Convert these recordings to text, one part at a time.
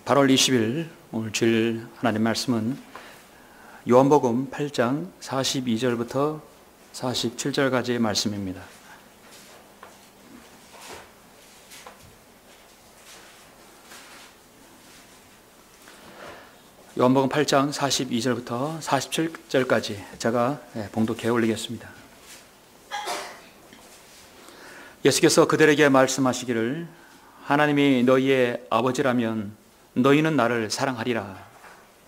8월 20일 오늘 주일 하나님 말씀은 요한복음 8장 42절부터 47절까지의 말씀입니다. 요한복음 8장 42절부터 47절까지 제가 봉독해 올리겠습니다. 예수께서 그들에게 말씀하시기를 하나님이 너희의 아버지라면 너희는 나를 사랑하리라.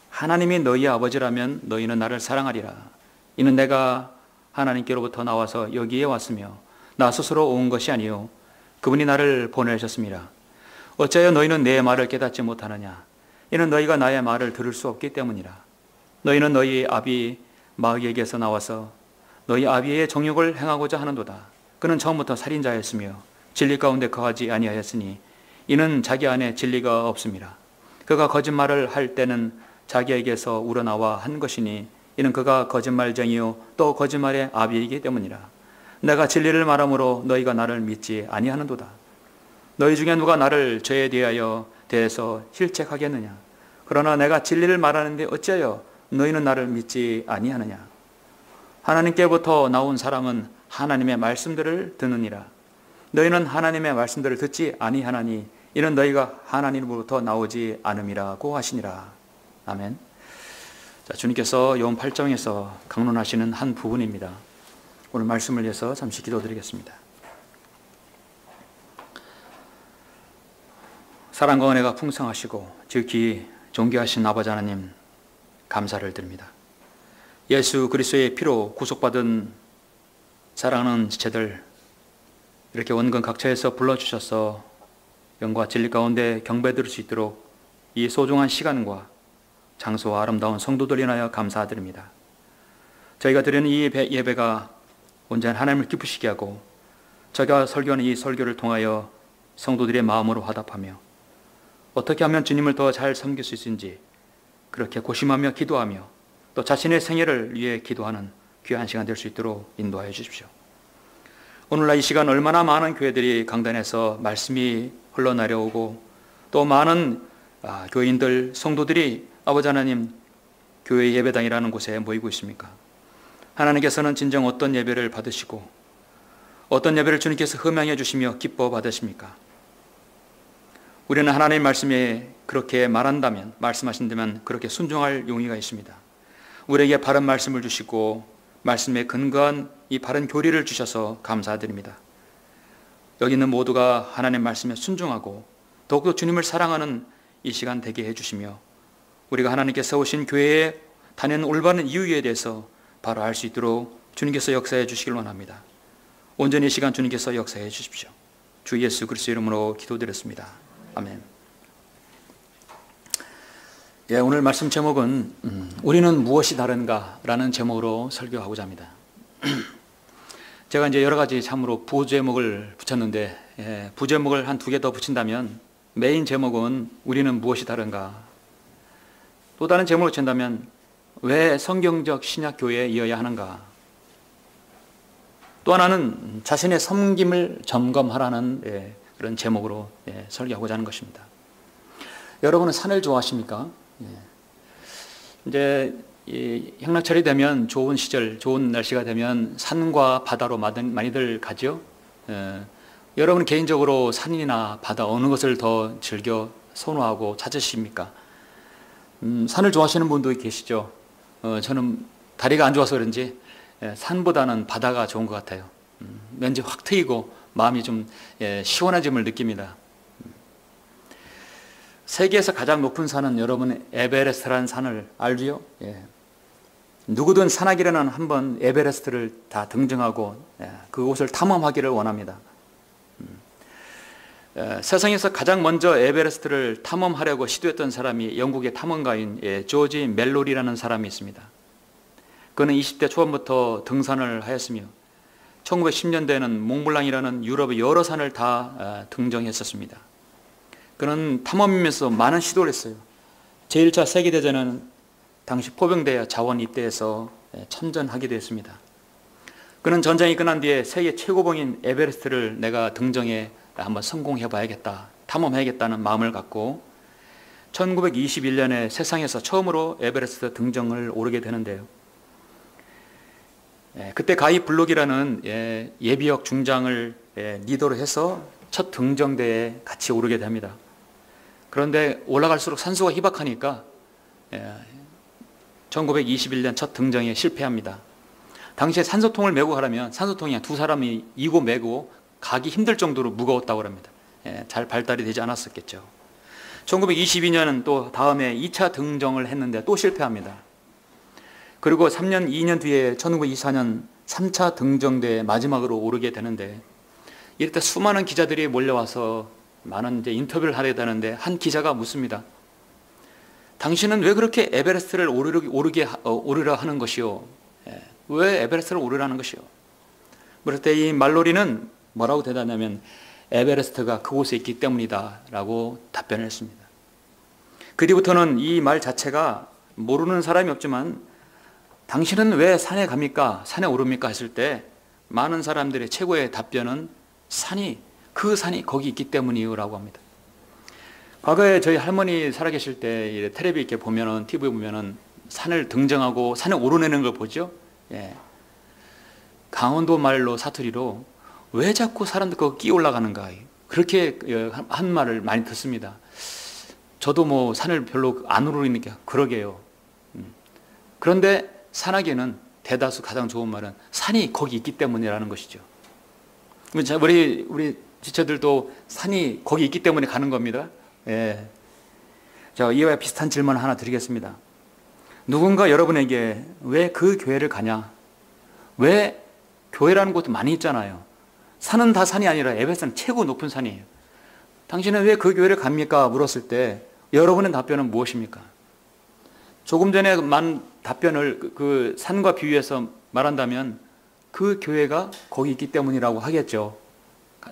하나님이 너희의 아버지라면 너희는 나를 사랑하리라. 이는 내가 하나님께로부터 나와서 여기에 왔으며 나 스스로 온 것이 아니요 그분이 나를 보내셨습니다. 어찌하여 너희는 내 말을 깨닫지 못하느냐? 이는 너희가 나의 말을 들을 수 없기 때문이라. 너희는 너희 아비 마귀에게서 나와서 너희 아비의 정욕을 행하고자 하는도다. 그는 처음부터 살인자였으며 진리 가운데 거하지 아니하였으니 이는 자기 안에 진리가 없습니다. 그가 거짓말을 할 때는 자기에게서 우러나와 한 것이니 이는 그가 거짓말쟁이요 또 거짓말의 아비이기 때문이라. 내가 진리를 말함으로 너희가 나를 믿지 아니하는도다. 너희 중에 누가 나를 죄에 대해서 실책하겠느냐? 그러나 내가 진리를 말하는데 어찌하여 너희는 나를 믿지 아니하느냐? 하나님께부터 나온 사람은 하나님의 말씀들을 듣느니라. 너희는 하나님의 말씀들을 듣지 아니하나니 이는 너희가 하나님으로부터 나오지 않음이라고 하시니라. 아멘. 자, 주님께서 요한 8장에서 강론하시는 한 부분입니다. 오늘 말씀을 위해서 잠시 기도드리겠습니다. 사랑과 은혜가 풍성하시고 지극히 존귀하신 아버지 하나님 감사를 드립니다. 예수 그리스도의 피로 구속받은 사랑하는 지체들 이렇게 원근 각처에서 불러주셔서 영과 진리 가운데 경배드릴 수 있도록 이 소중한 시간과 장소와 아름다운 성도들 인하여 감사드립니다. 저희가 드리는 이 예배가 온전히 하나님을 기쁘시게 하고 저희가 설교하는 이 설교를 통하여 성도들의 마음으로 화답하며 어떻게 하면 주님을 더 잘 섬길 수 있는지 그렇게 고심하며 기도하며 또 자신의 생애를 위해 기도하는 귀한 시간 될 수 있도록 인도하여 주십시오. 오늘날 이 시간 얼마나 많은 교회들이 강단에서 말씀이 흘러내려오고 또 많은 교인들, 성도들이 아버지 하나님 교회 예배당이라는 곳에 모이고 있습니까? 하나님께서는 진정 어떤 예배를 받으시고 어떤 예배를 주님께서 흠양해 주시며 기뻐 받으십니까? 우리는 하나님의 말씀에 그렇게 말한다면, 말씀하신다면 그렇게 순종할 용의가 있습니다. 우리에게 바른 말씀을 주시고 말씀에 근거한 이 바른 교리를 주셔서 감사드립니다. 여기 있는 모두가 하나님의 말씀에 순종하고 더욱더 주님을 사랑하는 이 시간 되게 해주시며 우리가 하나님께 세우신 교회에 다니는 올바른 이유에 대해서 바로 알 수 있도록 주님께서 역사해 주시길 원합니다. 온전히 이 시간 주님께서 역사해 주십시오. 주 예수 그리스도 이름으로 기도드렸습니다. 아멘. 오늘 말씀 제목은 우리는 무엇이 다른가 라는 제목으로 설교하고자 합니다. 제가 이제 여러 가지 참으로 부제목을 붙였는데 부제목을 한 2개 더 붙인다면 메인 제목은 우리는 무엇이 다른가, 또 다른 제목을 붙인다면 왜 성경적 신약교회에 이어야 하는가, 또 하나는 자신의 섬김을 점검하라는 그런 제목으로 설교하고자 하는 것입니다. 여러분은 산을 좋아하십니까? 이제 향락철이 되면 좋은 시절, 좋은 날씨가 되면 산과 바다로 많이들 가죠. 여러분 개인적으로 산이나 바다 어느 것을 더 즐겨 선호하고 찾으십니까? 산을 좋아하시는 분도 계시죠. 저는 다리가 안 좋아서 그런지 산보다는 바다가 좋은 것 같아요. 왠지 확 트이고 마음이 좀 시원해짐을 느낍니다. 세계에서 가장 높은 산은 여러분 에베레스트라는 산을 알지요? 누구든 산악이라는 한번 에베레스트를 다 등정하고 그곳을 탐험하기를 원합니다. 세상에서 가장 먼저 에베레스트를 탐험하려고 시도했던 사람이 영국의 탐험가인 조지 멜로리라는 사람이 있습니다. 그는 20대 초반부터 등산을 하였으며 1910년대에는 몽블랑이라는 유럽의 여러 산을 다 등정했었습니다. 그는 탐험이면서 많은 시도를 했어요. 제1차 세계대전은 당시 포병대 자원 입대해서 참전하게 됐습니다. 그는 전쟁이 끝난 뒤에 세계 최고봉인 에베레스트를 내가 등정해 한번 성공해 봐야겠다, 탐험해야겠다는 마음을 갖고 1921년에 세상에서 처음으로 에베레스트 등정을 오르게 되는데요. 그때 가이 블록이라는 예비역 중장을 리더로 해서 첫 등정대에 같이 오르게 됩니다. 그런데 올라갈수록 산소가 희박하니까 1921년 첫 등정에 실패합니다. 당시에 산소통을 메고 가려면 산소통이 두 사람이 이고 메고 가기 힘들 정도로 무거웠다고 합니다. 잘 발달이 되지 않았었겠죠. 1922년은 또 다음에 2차 등정을 했는데 또 실패합니다. 그리고 2년 뒤에 1924년 3차 등정대에 마지막으로 오르게 되는데, 이럴 때 수많은 기자들이 몰려와서 많은 이제 인터뷰를 하게 되는데, 한 기자가 묻습니다. 당신은 왜 그렇게 에베레스트를 오르려 하는 것이요? 왜 에베레스트를 오르라는 것이요? 그럴 때 이 말로리는 뭐라고 대답하냐면, 에베레스트가 그곳에 있기 때문이다 라고 답변을 했습니다. 그 뒤부터는 이 말 자체가 모르는 사람이 없지만, 당신은 왜 산에 갑니까? 산에 오릅니까? 했을 때 많은 사람들의 최고의 답변은 그 산이 거기 있기 때문이요 라고 합니다. 과거에 저희 할머니 살아계실 때 텔레비 이렇게 보면은, TV 보면은 산을 등정하고 산에 오르내는 걸 보죠. 강원도 말로 사투리로 왜 자꾸 사람들 거기 끼 올라가는가, 그렇게 한 말을 많이 듣습니다. 저도 뭐 산을 별로 안 오르니까 그러게요. 그런데 산악에는 대다수 가장 좋은 말은 산이 거기 있기 때문이라는 것이죠. 우리 지체들도 산이 거기 있기 때문에 가는 겁니다. 자, 이와 비슷한 질문 하나 드리겠습니다. 누군가 여러분에게 왜 그 교회를 가냐? 왜 교회라는 곳도 많이 있잖아요. 산은 다 산이 아니라 에베레스트는 최고 높은 산이에요. 당신은 왜 그 교회를 갑니까? 물었을 때 여러분의 답변은 무엇입니까? 조금 전에 답변을 그 산과 비유해서 말한다면 그 교회가 거기 있기 때문이라고 하겠죠.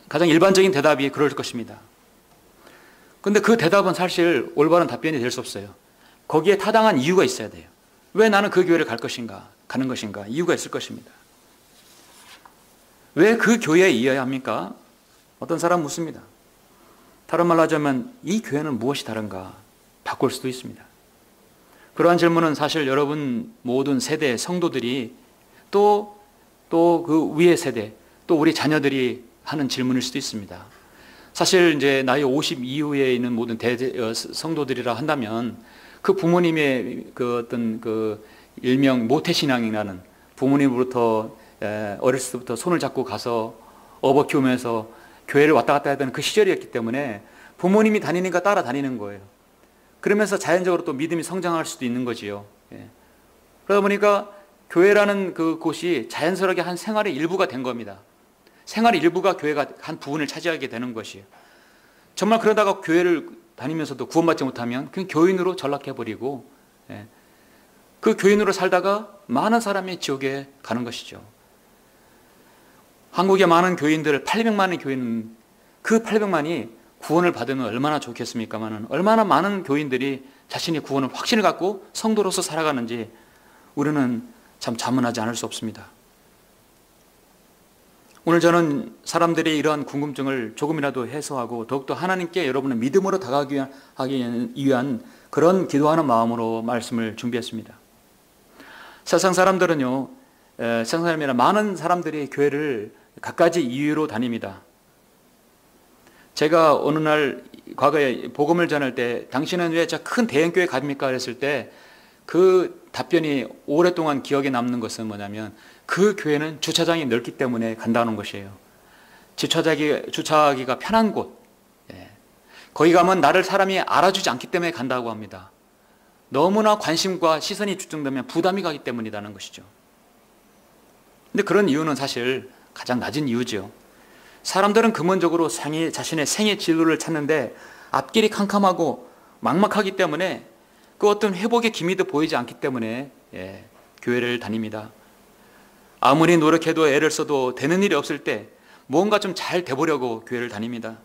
가장 일반적인 대답이 그럴 것입니다. 그런데 그 대답은 사실 올바른 답변이 될 수 없어요. 거기에 타당한 이유가 있어야 돼요. 왜 나는 그 교회를 가는 것인가? 이유가 있을 것입니다. 왜 그 교회에 이어야 합니까? 어떤 사람 묻습니다. 다른 말로 하자면 이 교회는 무엇이 다른가? 바꿀 수도 있습니다. 그러한 질문은 사실 여러분 모든 세대의 성도들이 또 그 위의 세대, 또 우리 자녀들이 하는 질문일 수도 있습니다. 사실 이제 나이 50 이후에 있는 모든 성도들이라 한다면 그 부모님의 그 어떤 그 일명 모태신앙이라는, 부모님으로부터 어렸을 때부터 손을 잡고 가서 업어 키우면서 교회를 왔다 갔다 하던 그 시절이었기 때문에 부모님이 다니니까 따라 다니는 거예요. 그러면서 자연적으로 또 믿음이 성장할 수도 있는 거지요. 그러다 보니까 교회라는 그 곳이 자연스럽게 한 생활의 일부가 된 겁니다. 생활의 일부가 교회가 한 부분을 차지하게 되는 것이에요. 정말 그러다가 교회를 다니면서도 구원받지 못하면 그냥 교인으로 전락해버리고, 그 교인으로 살다가 많은 사람이 지옥에 가는 것이죠. 한국의 많은 교인들, 800만의 교인, 그 800만이 구원을 받으면 얼마나 좋겠습니까마는, 얼마나 많은 교인들이 자신의 구원을 확신을 갖고 성도로서 살아가는지 우리는 참 자문하지 않을 수 없습니다. 오늘 저는 사람들의 이러한 궁금증을 조금이라도 해소하고 더욱더 하나님께 여러분의 믿음으로 다가가기 위한 그런 기도하는 마음으로 말씀을 준비했습니다. 세상 사람들은요, 세상 사람이나 많은 사람들이 교회를 갖가지 이유로 다닙니다. 제가 어느 날 과거에 복음을 전할 때 당신은 왜 저 큰 대형교회 갑니까? 그랬을 때 그 답변이 오랫동안 기억에 남는 것은 뭐냐면, 그 교회는 주차장이 넓기 때문에 간다는 것이에요. 주차하기가 편한 곳, 거기 가면 나를 사람이 알아주지 않기 때문에 간다고 합니다. 너무나 관심과 시선이 집중되면 부담이 가기 때문이라는 것이죠. 근데 그런 이유는 사실 가장 낮은 이유죠. 사람들은 근본적으로 자신의 생의 진로를 찾는데 앞길이 캄캄하고 막막하기 때문에 그 어떤 회복의 기미도 보이지 않기 때문에 교회를 다닙니다. 아무리 노력해도 애를 써도 되는 일이 없을 때 뭔가 좀 잘 돼보려고 교회를 다닙니다.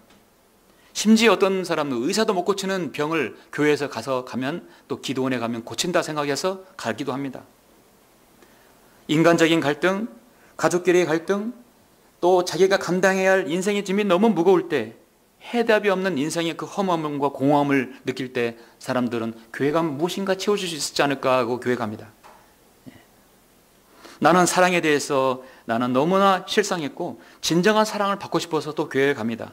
심지어 어떤 사람은 의사도 못 고치는 병을 교회에서 가면 또 기도원에 가면 고친다 생각해서 가기도 합니다. 인간적인 갈등, 가족끼리의 갈등, 또 자기가 감당해야 할 인생의 짐이 너무 무거울 때 해답이 없는 인생의 그 허무함과 공허함을 느낄 때 사람들은 교회 가면 무엇인가 채워줄 수 있지 않을까 하고 교회 갑니다. 나는 사랑에 대해서 나는 너무나 실상했고 진정한 사랑을 받고 싶어서 또 교회에 갑니다.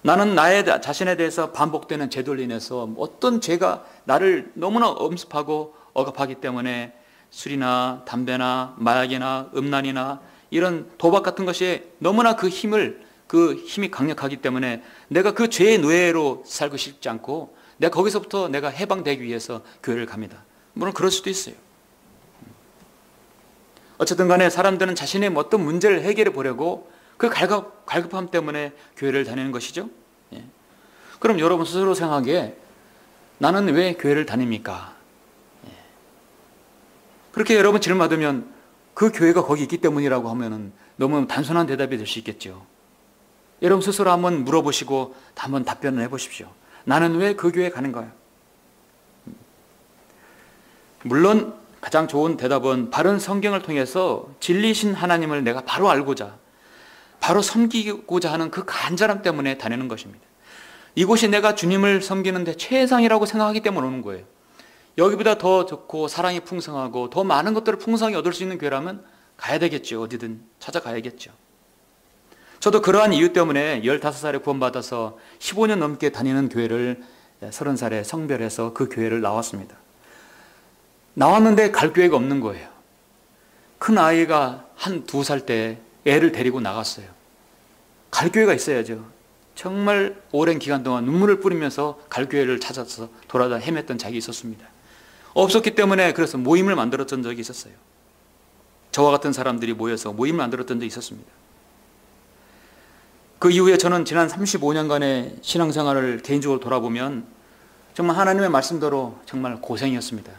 나는 나의 자신에 대해서 반복되는 죄들로 인해서 어떤 죄가 나를 너무나 엄습하고 억압하기 때문에 술이나 담배나 마약이나 음란이나 이런 도박 같은 것이 너무나 그 힘이 강력하기 때문에 내가 그 죄의 노예로 살고 싶지 않고 내가 거기서부터 내가 해방되기 위해서 교회를 갑니다. 물론 그럴 수도 있어요. 어쨌든 간에 사람들은 자신의 어떤 문제를 해결해 보려고 그 갈급함 때문에 교회를 다니는 것이죠. 예. 그럼 여러분 스스로 생각하기에 나는 왜 교회를 다닙니까? 예. 그렇게 여러분 질문받으면 그 교회가 거기 있기 때문이라고 하면 너무 단순한 대답이 될 수 있겠죠. 여러분 스스로 한번 물어보시고 한번 답변을 해보십시오. 나는 왜 그 교회에 가는가요? 물론 가장 좋은 대답은 바른 성경을 통해서 진리신 하나님을 내가 바로 알고자 바로 섬기고자 하는 그 간절함 때문에 다니는 것입니다. 이곳이 내가 주님을 섬기는데 최상이라고 생각하기 때문에 오는 거예요. 여기보다 더 좋고 사랑이 풍성하고 더 많은 것들을 풍성히 얻을 수 있는 교회라면 가야 되겠죠. 어디든 찾아가야겠죠. 저도 그러한 이유 때문에 15살에 구원받아서 15년 넘게 다니는 교회를 30살에 성별해서 그 교회를 나왔습니다. 나왔는데 갈 교회가 없는 거예요. 큰 아이가 한 2살 때 애를 데리고 나갔어요. 갈 교회가 있어야죠. 정말 오랜 기간 동안 눈물을 뿌리면서 갈 교회를 찾아서 돌아다 헤맸던 적이 있었습니다. 없었기 때문에 그래서 모임을 만들었던 적이 있었어요. 저와 같은 사람들이 모여서 모임을 만들었던 적이 있었습니다. 그 이후에 저는 지난 35년간의 신앙생활을 개인적으로 돌아보면 정말 하나님의 말씀대로 정말 고생이었습니다.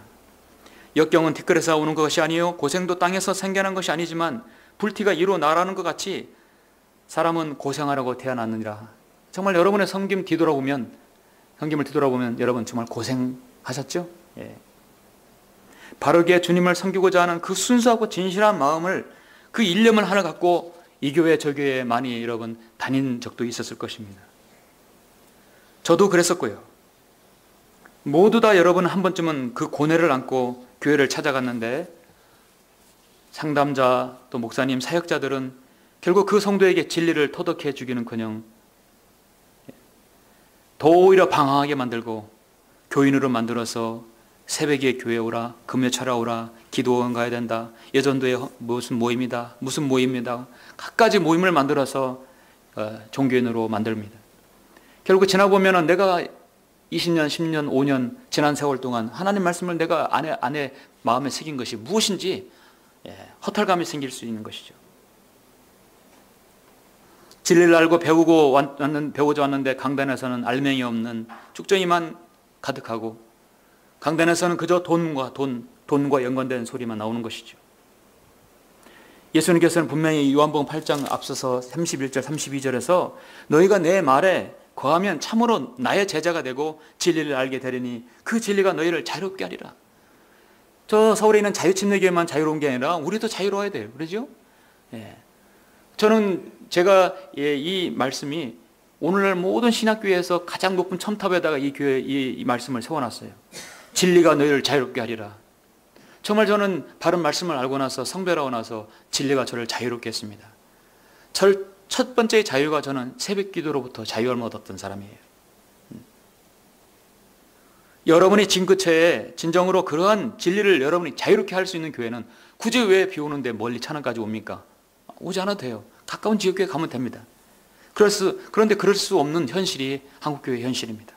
역경은 티끌에서 오는 것이 아니요 고생도 땅에서 생겨난 것이 아니지만 불티가 이로 나라는 것 같이 사람은 고생하라고 태어났느니라. 정말 여러분의 성김을 뒤돌아보면 여러분 정말 고생하셨죠? 예. 바르게 주님을 섬기고자 하는 그 순수하고 진실한 마음을 그 일념을 하나 갖고 이 교회 저 교회에 많이 여러분 다닌 적도 있었을 것입니다. 저도 그랬었고요. 모두 다 여러분 한 번쯤은 그 고뇌를 안고 교회를 찾아갔는데 상담자 또 목사님 사역자들은 결국 그 성도에게 진리를 터득해 주기는커녕 더 오히려 방황하게 만들고 교인으로 만들어서 새벽에 교회 오라, 금요 찾아오라, 기도원 가야 된다, 예전도에 무슨 모임이다, 무슨 모임이다, 갖가지 모임을 만들어서 종교인으로 만듭니다. 결국 지나보면 내가 20년, 10년, 5년 지난 세월 동안 하나님 말씀을 내가 안에 마음에 새긴 것이 무엇인지 허탈감이 생길 수 있는 것이죠. 진리를 알고 배우고자 왔는데 강단에서는 알맹이 없는 쭉정이만 가득하고 강단에서는 그저 돈과 연관된 소리만 나오는 것이죠. 예수님께서는 분명히 요한복음 8장 앞서서 31절 32절에서 너희가 내 말에 거하면 참으로 나의 제자가 되고 진리를 알게 되리니 그 진리가 너희를 자유롭게 하리라. 저 서울에 있는 자유침례교회만 자유로운 게 아니라 우리도 자유로워야 돼요. 그러죠? 예. 저는 제가 이 말씀이 오늘날 모든 신학교회에서 가장 높은 첨탑에다가 이 교회 이 말씀을 세워놨어요. 진리가 너희를 자유롭게 하리라. 정말 저는 바른 말씀을 알고 나서 성별하고 나서 진리가 저를 자유롭게 했습니다. 첫 번째 자유가 저는 새벽 기도로부터 자유함을 얻었던 사람이에요. 여러분이 진급체에 진정으로 그러한 진리를 여러분이 자유롭게 할 수 있는 교회는 굳이 왜 비 오는데 멀리 찬원까지 옵니까? 오지 않아도 돼요. 가까운 지역교회 가면 됩니다. 그런데 그럴 수 없는 현실이 한국교회의 현실입니다.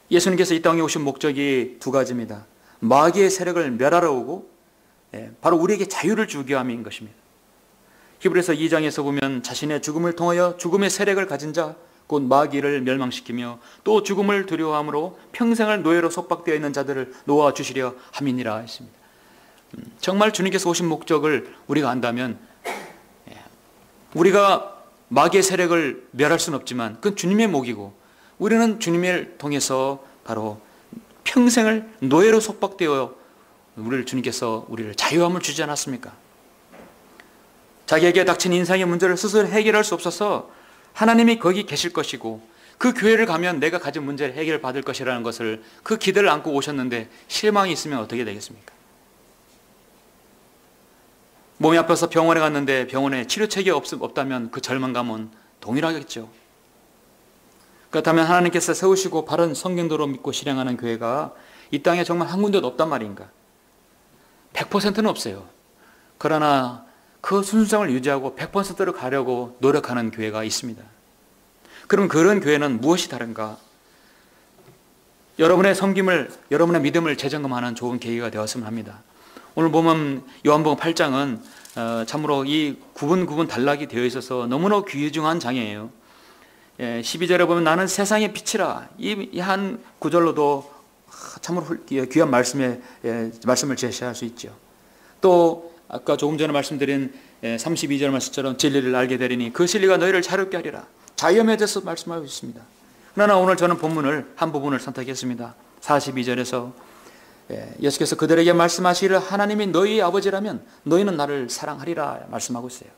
예수님께서 이 땅에 오신 목적이 두 가지입니다. 마귀의 세력을 멸하러 오고 바로 우리에게 자유를 주기 위함인 것입니다. 히브리서 2장에서 보면 자신의 죽음을 통하여 죽음의 세력을 가진 자 곧 마귀를 멸망시키며 또 죽음을 두려워함으로 평생을 노예로 속박되어 있는 자들을 놓아 주시려 함이니라 했습니다. 정말 주님께서 오신 목적을 우리가 안다면 우리가 마귀의 세력을 멸할 수는 없지만 그건 주님의 목이고 우리는 주님을 통해서 바로 평생을 노예로 속박되어 주님께서 우리를 자유함을 주지 않았습니까? 자기에게 닥친 인생의 문제를 스스로 해결할 수 없어서 하나님이 거기 계실 것이고 그 교회를 가면 내가 가진 문제를 해결받을 것이라는 것을 그 기대를 안고 오셨는데 실망이 있으면 어떻게 되겠습니까? 몸이 아파서 병원에 갔는데 병원에 치료책이 없다면 그 절망감은 동일하겠죠. 그렇다면 하나님께서 세우시고 바른 성경대로 믿고 실행하는 교회가 이 땅에 정말 한 군데도 없단 말인가? 100%는 없어요. 그러나 그 순수성을 유지하고 100%로 가려고 노력하는 교회가 있습니다. 그럼 그런 교회는 무엇이 다른가? 여러분의 섬김을, 여러분의 믿음을 재점검하는 좋은 계기가 되었으면 합니다. 오늘 보면 요한복음 8장은 참으로 이 구분 단락이 되어 있어서 너무나 귀중한 장이에요. 12절에 보면 나는 세상의 빛이라, 이 한 구절로도 참으로 귀한 말씀을 제시할 수 있죠. 또 아까 조금 전에 말씀드린 32절 말씀처럼 진리를 알게 되리니 그 진리가 너희를 자유롭게 하리라. 자유함에 대해서 말씀하고 있습니다. 그러나 오늘 저는 본문을 한 부분을 선택했습니다. 42절에서 예수께서 그들에게 말씀하시기를 하나님이 너희의 아버지라면 너희는 나를 사랑하리라 말씀하고 있어요.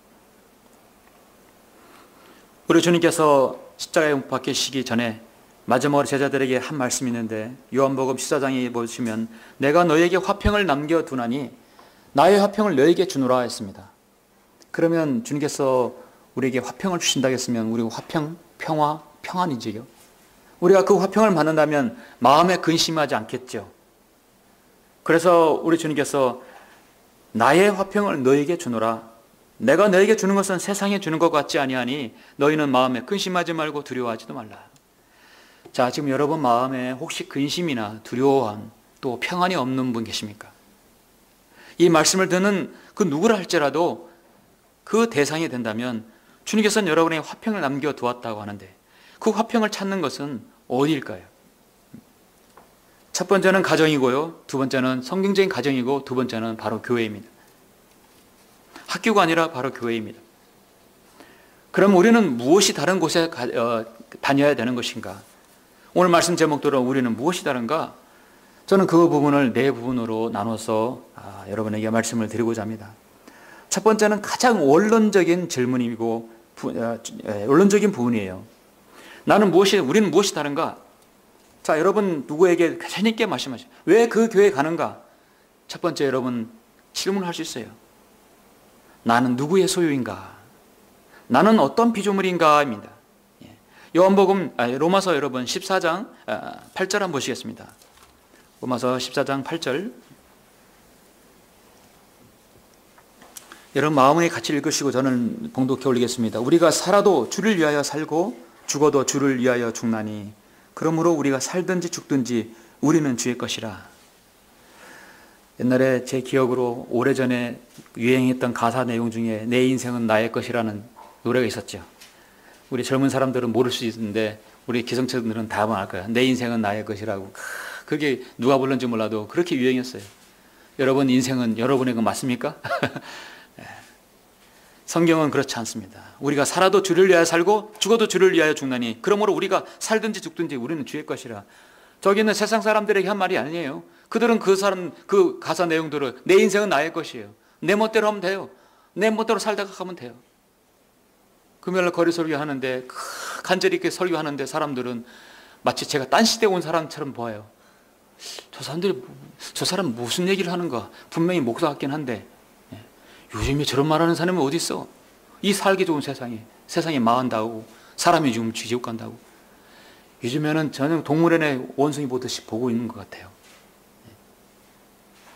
우리 주님께서 십자가에 못 박히시기 전에 마지막으로 제자들에게 한 말씀이 있는데 요한복음 14장에 보시면 내가 너희에게 화평을 남겨두나니 나의 화평을 너희에게 주노라 했습니다. 그러면 주님께서 우리에게 화평을 주신다고 했으면 우리가 화평, 평화, 평안이지요. 우리가 그 화평을 받는다면 마음에 근심하지 않겠죠. 그래서 우리 주님께서 나의 화평을 너희에게 주노라. 내가 너희에게 주는 것은 세상에 주는 것 같지 아니하니 너희는 마음에 근심하지 말고 두려워하지도 말라. 자, 지금 여러분 마음에 혹시 근심이나 두려워함 또 평안이 없는 분 계십니까? 이 말씀을 듣는 그 누구라 할지라도 그 대상이 된다면 주님께서는 여러분의 화평을 남겨두었다고 하는데 그 화평을 찾는 것은 어디일까요? 첫 번째는 가정이고요. 두 번째는 성경적인 가정이고 두 번째는 바로 교회입니다. 학교가 아니라 바로 교회입니다. 그럼 우리는 무엇이 다른 곳에 다녀야 되는 것인가? 오늘 말씀 제목대로 우리는 무엇이 다른가? 저는 그 부분을 네 부분으로 나눠서 여러분에게 말씀을 드리고자 합니다. 첫 번째는 가장 원론적인 질문이고 원론적인 부분이에요. 우리는 무엇이 다른가? 자, 여러분 누구에게 자신 있게 말씀하세요. 왜 그 교회에 가는가? 첫 번째 여러분 질문할 수 있어요. 나는 누구의 소유인가? 나는 어떤 피조물인가?입니다. 요한복음 로마서 여러분 14장 8절 한번 보시겠습니다. 로마서 14장 8절. 여러분 마음에 같이 읽으시고 저는 봉독해 올리겠습니다. 우리가 살아도 주를 위하여 살고 죽어도 주를 위하여 죽나니 그러므로 우리가 살든지 죽든지 우리는 주의 것이라. 옛날에 제 기억으로 오래전에 유행했던 가사 내용 중에 내 인생은 나의 것이라는 노래가 있었죠. 우리 젊은 사람들은 모를 수 있는데 우리 기성세대들은 다 알 거야. 내 인생은 나의 것이라고. 그게 누가 불렀는지 몰라도 그렇게 유행했어요. 여러분 인생은 여러분의 것 맞습니까? 성경은 그렇지 않습니다. 우리가 살아도 주를 위하여 살고 죽어도 주를 위하여 죽나니 그러므로 우리가 살든지 죽든지 우리는 주의 것이라. 저기는 세상 사람들에게 한 말이 아니에요. 그들은 그 가사 내용들을 내 인생은 나의 것이에요. 내 멋대로 하면 돼요. 내 멋대로 살다가 가면 돼요. 금요일날 거리 설교하는데 간절히 이렇게 설교하는데 사람들은 마치 제가 딴 시대에 온 사람처럼 보아요. 저 사람 무슨 얘기를 하는가? 분명히 목사 같긴 한데 요즘에 저런 말하는 사람이 어디 있어? 이 살기 좋은 세상에 망한다고 사람이 지금 지옥 간다고. 요즘에는 저는 동물원에 원숭이 보듯이 보고 있는 것 같아요.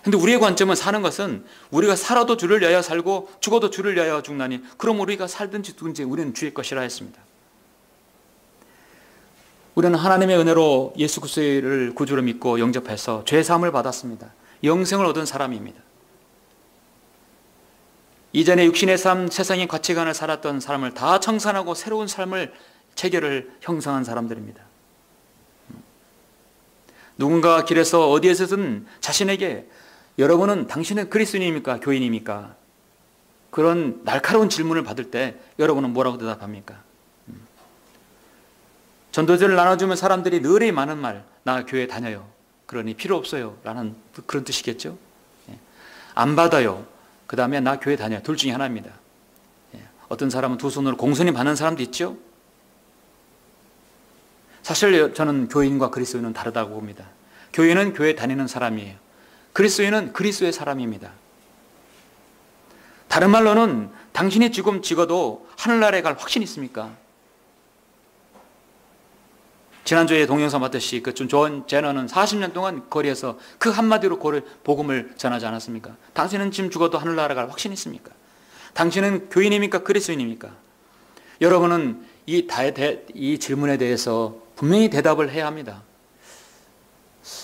근데 우리의 관점은 사는 것은 우리가 살아도 주를 위하여 살고 죽어도 주를 위하여 죽나니 그럼 우리가 살든지 죽든지 우리는 주의 것이라 했습니다. 우리는 하나님의 은혜로 예수 그리스도를 구주로 믿고 영접해서 죄 사함을 받았습니다. 영생을 얻은 사람입니다. 이전에 육신의 삶, 세상의 가치관을 살았던 사람을 다 청산하고 새로운 삶을 체계를 형성한 사람들입니다. 누군가 길에서 어디에서든 자신에게 여러분은 당신은 그리스도인입니까? 교인입니까? 그런 날카로운 질문을 받을 때 여러분은 뭐라고 대답합니까? 전도제를 나눠주면 사람들이 늘이 많은 말, 나 교회 다녀요. 그러니 필요 없어요. 라는 그런 뜻이겠죠? 안 받아요. 그 다음에 나 교회 다녀요. 둘 중에 하나입니다. 어떤 사람은 두 손으로 공손히 받는 사람도 있죠. 사실 저는 교인과 그리스도인은 다르다고 봅니다. 교인은 교회 다니는 사람이에요. 그리스도인은 그리스도의 사람입니다. 다른 말로는 당신이 지금 죽어도 하늘나라에 갈 확신이 있습니까? 지난주에 동영상 봤듯이 그 존 제너는 40년 동안 거리에서 그 한마디로 복음을 전하지 않았습니까? 당신은 지금 죽어도 하늘나라 갈 확신이 있습니까? 당신은 교인입니까? 그리스도인입니까? 여러분은 이 질문에 대해서 분명히 대답을 해야 합니다.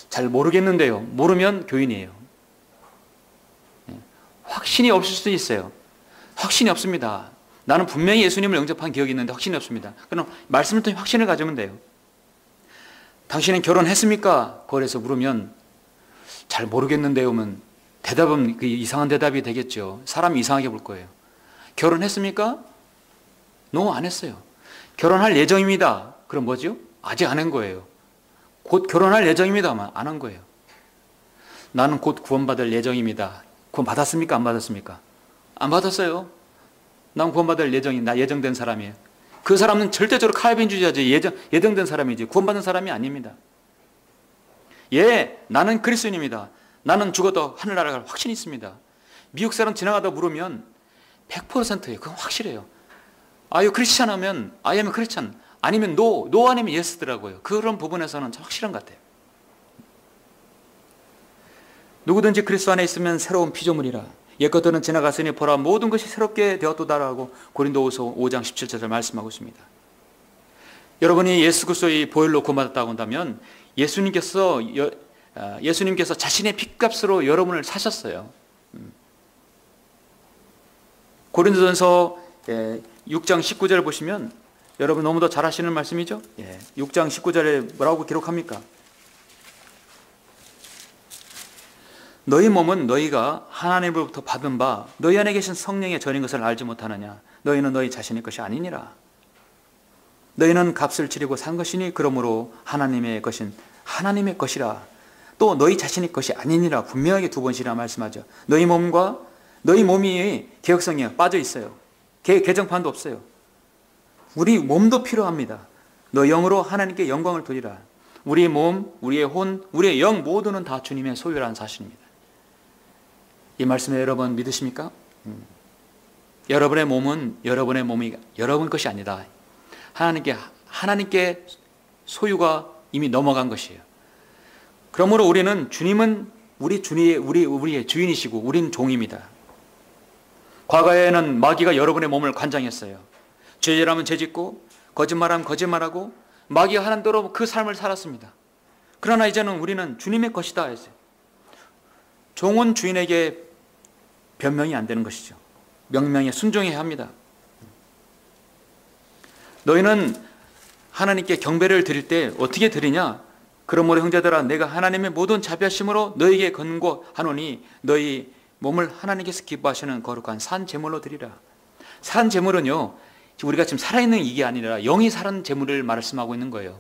잘 모르겠는데요. 모르면 교인이에요. 확신이 없을 수도 있어요. 확신이 없습니다. 나는 분명히 예수님을 영접한 기억이 있는데 확신이 없습니다. 그럼 말씀을 통해 확신을 가지면 돼요. 당신은 결혼했습니까? 거기에서 물으면 잘 모르겠는데요면 대답은 이상한 대답이 되겠죠. 사람이 이상하게 볼 거예요. 결혼했습니까? No, 안 했어요. 결혼할 예정입니다. 그럼 뭐죠? 아직 안 한 거예요. 곧 결혼할 예정입니다만 안 한 거예요. 나는 곧 구원받을 예정입니다. 구원 받았습니까? 안 받았습니까? 안 받았어요. 난 구원받을 나 예정된 사람이에요. 그 사람은 절대적으로 칼빈주의자지 예정된 사람이지 구원받은 사람이 아닙니다. 예, 나는 그리스도인입니다. 나는 죽어도 하늘나라 갈 확신이 있습니다. 미국 사람 지나가다 물으면 100%예요. 그건 확실해요. 아유 크리스찬 하면 I am 크리스찬 아니면 no 아니면 yes더라고요. 그런 부분에서는 참 확실한 것 같아요. 누구든지 그리스도 안에 있으면 새로운 피조물이라 옛것들은 지나갔으니 보라 모든 것이 새롭게 되었도다라고 고린도후서 5장 17절 말씀하고 있습니다. 여러분이 예수 그리스도의 보혈로 구원받았다고 한다면 예수님께서 자신의 핏값으로 여러분을 사셨어요. 고린도전서 6장 19절을 보시면 여러분 너무도 잘 아시는 말씀이죠. 6장 19절에 뭐라고 기록합니까? 너희 몸은 너희가 하나님으로부터 받은 바 너희 안에 계신 성령의 전인 것을 알지 못하느냐. 너희는 너희 자신의 것이 아니니라. 너희는 값을 치르고 산 것이니 그러므로 하나님의 것인 하나님의 것이라. 또 너희 자신의 것이 아니니라. 분명하게 두 번씩이나 말씀하죠. 너희 몸이 개혁성에 빠져 있어요. 개정판도 없어요. 우리 몸도 필요합니다. 너 영으로 하나님께 영광을 돌리라. 우리의 몸, 우리의 혼, 우리의 영 모두는 다 주님의 소유라는 사실입니다. 이 말씀에 여러분 믿으십니까? 여러분의 몸은 여러분의 몸이 여러분 것이 아니다. 하나님께 소유가 이미 넘어간 것이에요. 그러므로 우리는 주님은 우리의 주인이시고 우리는 종입니다. 과거에는 마귀가 여러분의 몸을 관장했어요. 죄질하면 죄짓고 거짓말하면 거짓말하고 마귀가 하는 대로 그 삶을 살았습니다. 그러나 이제는 우리는 주님의 것이다 했어요. 종은 주인에게 변명이 안 되는 것이죠. 명령에 순종해야 합니다. 너희는 하나님께 경배를 드릴 때 어떻게 드리냐? 그러므로 형제들아 내가 하나님의 모든 자비하심으로 너희에게 권고하노니 너희 몸을 하나님께서 기뻐하시는 거룩한 산 제물로 드리라. 산 제물은요 우리가 지금 살아있는 이게 아니라 영이 사는 제물을 말씀하고 있는 거예요.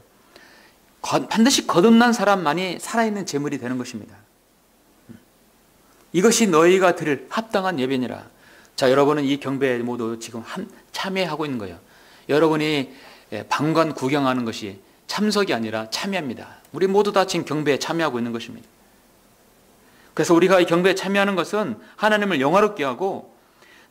반드시 거듭난 사람만이 살아있는 제물이 되는 것입니다. 이것이 너희가 드릴 합당한 예배니라. 자, 여러분은 이 경배에 모두 지금 참여하고 있는 거예요. 여러분이 방관 구경하는 것이 참석이 아니라 참여입니다. 우리 모두 다 지금 경배에 참여하고 있는 것입니다. 그래서 우리가 이 경배에 참여하는 것은 하나님을 영화롭게 하고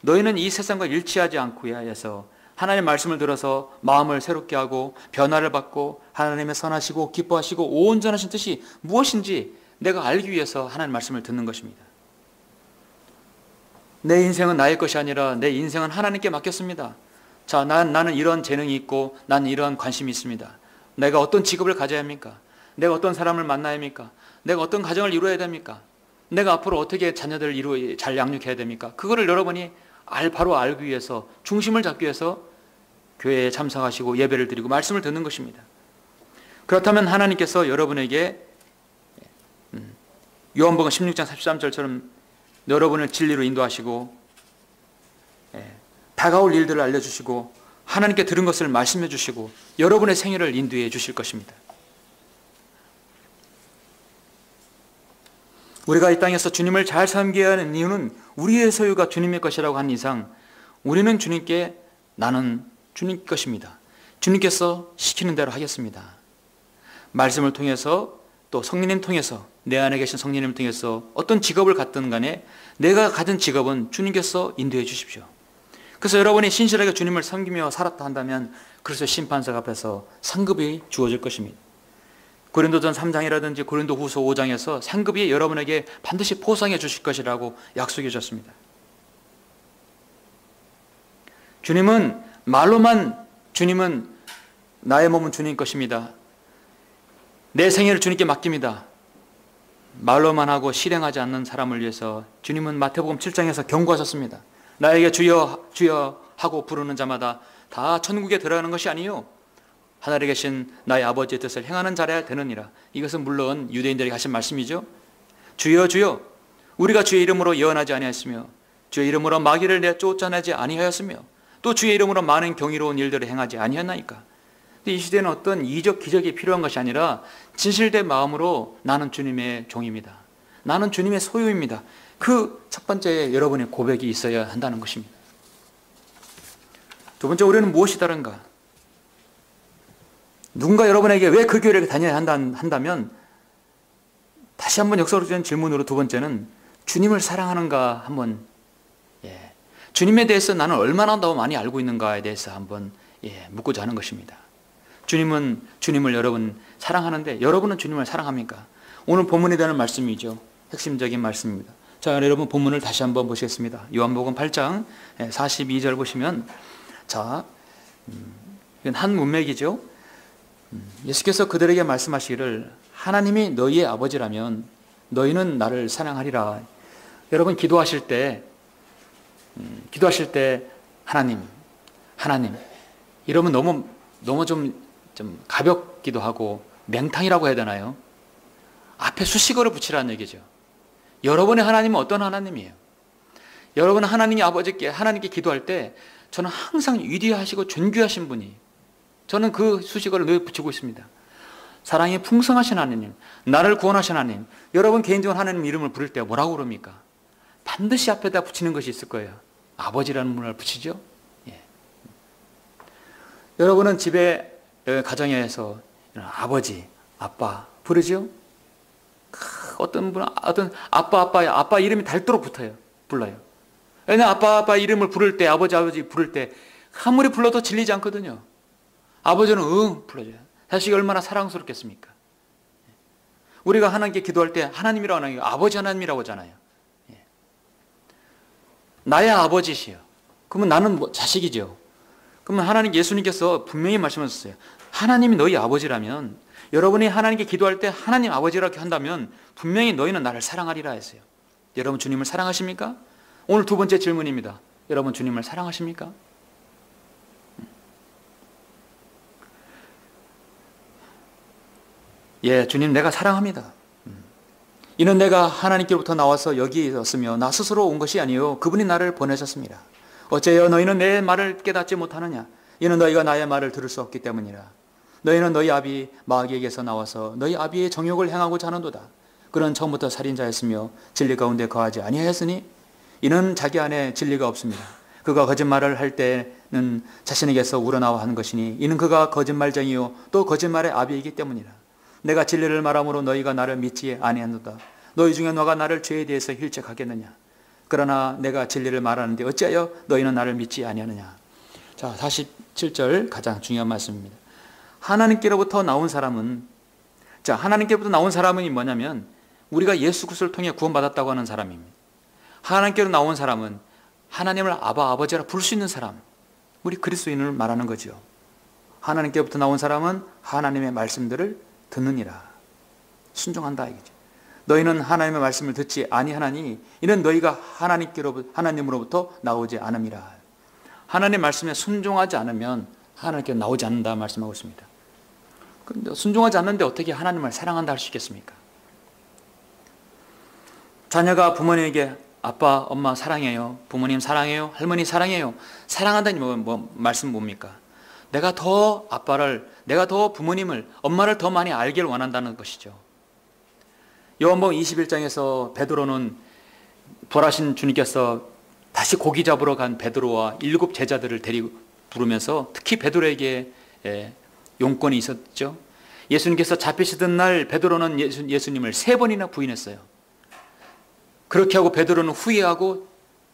너희는 이 세상과 일치하지 않고 해서 하나님의 말씀을 들어서 마음을 새롭게 하고 변화를 받고 하나님의 선하시고 기뻐하시고 온전하신 뜻이 무엇인지 내가 알기 위해서 하나님의 말씀을 듣는 것입니다. 내 인생은 나의 것이 아니라 내 인생은 하나님께 맡겼습니다. 자, 나는 이런 재능이 있고 나는 이러한 관심이 있습니다. 내가 어떤 직업을 가져야 합니까? 내가 어떤 사람을 만나야 합니까? 내가 어떤 가정을 이루어야 됩니까? 내가 앞으로 어떻게 자녀들을 잘 양육해야 됩니까? 그거를 여러분이 바로 알기 위해서 중심을 잡기 위해서 교회에 참석하시고 예배를 드리고 말씀을 듣는 것입니다. 그렇다면 하나님께서 여러분에게 요한복음 16장 33절처럼 여러분을 진리로 인도하시고 다가올 일들을 알려주시고 하나님께 들은 것을 말씀해 주시고 여러분의 생애를 인도해 주실 것입니다. 우리가 이 땅에서 주님을 잘 섬겨야 하는 이유는 우리의 소유가 주님의 것이라고 한 이상 우리는 주님께 나는 주님 것입니다. 주님께서 시키는 대로 하겠습니다. 말씀을 통해서 또 성령님 통해서 내 안에 계신 성령님 통해서 어떤 직업을 갖든 간에 내가 가진 직업은 주님께서 인도해 주십시오. 그래서 여러분이 신실하게 주님을 섬기며 살았다 한다면 그래서 심판석 앞에서 상급이 주어질 것입니다. 고린도전 3장이라든지 고린도후서 5장에서 상급이 여러분에게 반드시 포상해 주실 것이라고 약속해 주셨습니다. 주님은 말로만 주님은 나의 몸은 주님 것입니다. 내 생애를 주님께 맡깁니다. 말로만 하고 실행하지 않는 사람을 위해서 주님은 마태복음 7장에서 경고하셨습니다. 나에게 주여 주여 하고 부르는 자마다 다 천국에 들어가는 것이 아니요 하늘에 계신 나의 아버지의 뜻을 행하는 자라야 되느니라. 이것은 물론 유대인들에게 하신 말씀이죠. 주여 주여 우리가 주의 이름으로 예언하지 아니하였으며 주의 이름으로 마귀를 내 쫓아내지 아니하였으며 또 주의 이름으로 많은 경이로운 일들을 행하지 아니하였나이까. 이 시대는 어떤 이적 기적이 필요한 것이 아니라 진실된 마음으로 나는 주님의 종입니다. 나는 주님의 소유입니다. 그 첫 번째 여러분의 고백이 있어야 한다는 것입니다. 두 번째, 우리는 무엇이 다른가? 누군가 여러분에게 왜 그 교회를 다녀야 한다면 다시 한번 역설적인 질문으로 두 번째는 주님을 사랑하는가 한번 주님에 대해서 나는 얼마나 더 많이 알고 있는가에 대해서 한번 묻고자 하는 것입니다. 주님은 주님을 여러분 사랑하는데 여러분은 주님을 사랑합니까? 오늘 본문이 되는 말씀이죠. 핵심적인 말씀입니다. 자, 여러분 본문을 다시 한번 보시겠습니다. 요한복음 8장 42절 보시면 자, 이건 한 문맥이죠. 예수께서 그들에게 말씀하시기를 하나님이 너희의 아버지라면 너희는 나를 사랑하리라. 여러분 기도하실 때 하나님 이러면 너무 좀 가볍기도 하고 맹탕이라고 해야 되나요? 앞에 수식어를 붙이라는 얘기죠. 여러분의 하나님은 어떤 하나님이에요? 여러분 하나님이 하나님께 기도할 때 저는 항상 위대하시고 존귀하신 분이 저는 그 수식어를 늘 붙이고 있습니다. 사랑이 풍성하신 하나님, 나를 구원하신 하나님. 여러분 개인적으로 하나님 이름을 부를 때 뭐라고 그럽니까? 반드시 앞에다 붙이는 것이 있을 거예요. 아버지라는 문을 붙이죠. 여러분은 집에 가정에서 아버지, 아빠 부르죠? 어떤 분은 아빠 이름이 닳도록 불러요. 왜냐하면 아빠 이름을 부를 때 아버지 부를 때 아무리 불러도 질리지 않거든요. 아버지는 불러줘요. 자식이 얼마나 사랑스럽겠습니까? 우리가 하나님께 기도할 때 하나님이라고 하는 게 아버지 하나님이라고 하잖아요. 나의 아버지시여. 그러면 나는 자식이죠. 그러면 하나님 예수님께서 분명히 말씀하셨어요. 하나님이 너희 아버지라면 여러분이 하나님께 기도할 때 하나님 아버지라고 한다면 분명히 너희는 나를 사랑하리라 했어요. 여러분 주님을 사랑하십니까? 오늘 두 번째 질문입니다. 여러분 주님을 사랑하십니까? 주님 내가 사랑합니다. 이는 내가 하나님께로부터 나와서 여기 있었으며 나 스스로 온 것이 아니요 그분이 나를 보내셨습니다. 어째여 너희는 내 말을 깨닫지 못하느냐? 이는 너희가 나의 말을 들을 수 없기 때문이라. 너희는 너희 아비 마귀에게서 나와서 너희 아비의 정욕을 행하고자 하는도다. 그는 처음부터 살인자였으며 진리 가운데 거하지 아니하였으니 이는 자기 안에 진리가 없습니다. 그가 거짓말을 할 때는 자신에게서 우러나와 하는 것이니 이는 그가 거짓말쟁이요 또 거짓말의 아비이기 때문이라. 내가 진리를 말함으로 너희가 나를 믿지 아니하노다. 너희 중에 너가 나를 죄에 대해서 힐책하겠느냐? 그러나 내가 진리를 말하는데 어찌하여 너희는 나를 믿지 아니하느냐? 자, 47절 가장 중요한 말씀입니다. 하나님께로부터 나온 사람은 뭐냐면 우리가 예수 그리스도를 통해 구원받았다고 하는 사람입니다. 하나님께로 나온 사람은 하나님을 아버지라 부를 수 있는 사람, 우리 그리스도인을 말하는 거죠. 하나님께로부터 나온 사람은 하나님의 말씀들을 듣느니라. 순종한다 이거죠. 너희는 하나님의 말씀을 듣지 아니하나니 이는 너희가 하나님으로부터 나오지 않음이라. 하나님의 말씀에 순종하지 않으면 하나님께 나오지 않는다 말씀하고 있습니다. 그런데 순종하지 않는데 어떻게 하나님을 사랑한다 할 수 있겠습니까? 자녀가 부모님에게 아빠, 엄마 사랑해요. 부모님 사랑해요. 할머니 사랑해요. 사랑한다는 말씀 뭡니까? 내가 더 아빠를, 내가 더 부모님을, 엄마를 더 많이 알기를 원한다는 것이죠. 요한복음 21장에서 베드로는 부활하신 주님께서 다시 고기 잡으러 간 베드로와 7 제자들을 데리고 부르면서 특히 베드로에게 용건이 있었죠. 예수님께서 잡히시던 날 베드로는 예수님을 3번이나 부인했어요. 그렇게 하고 베드로는 후회하고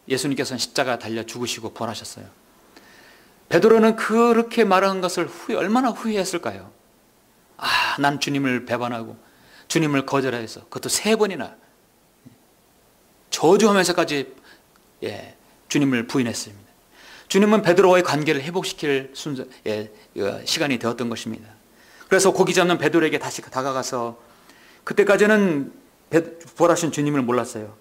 예수님께서는 십자가 달려 죽으시고 부활하셨어요. 베드로는 그렇게 말한 것을 얼마나 후회했을까요? 난 주님을 배반하고 주님을 거절해서 그것도 3번이나 저주하면서까지 주님을 부인했습니다. 주님은 베드로와의 관계를 회복시킬 시간이 되었던 것입니다. 그래서 고기 잡는 베드로에게 다시 다가가서, 그때까지는 부활하신 주님을 몰랐어요.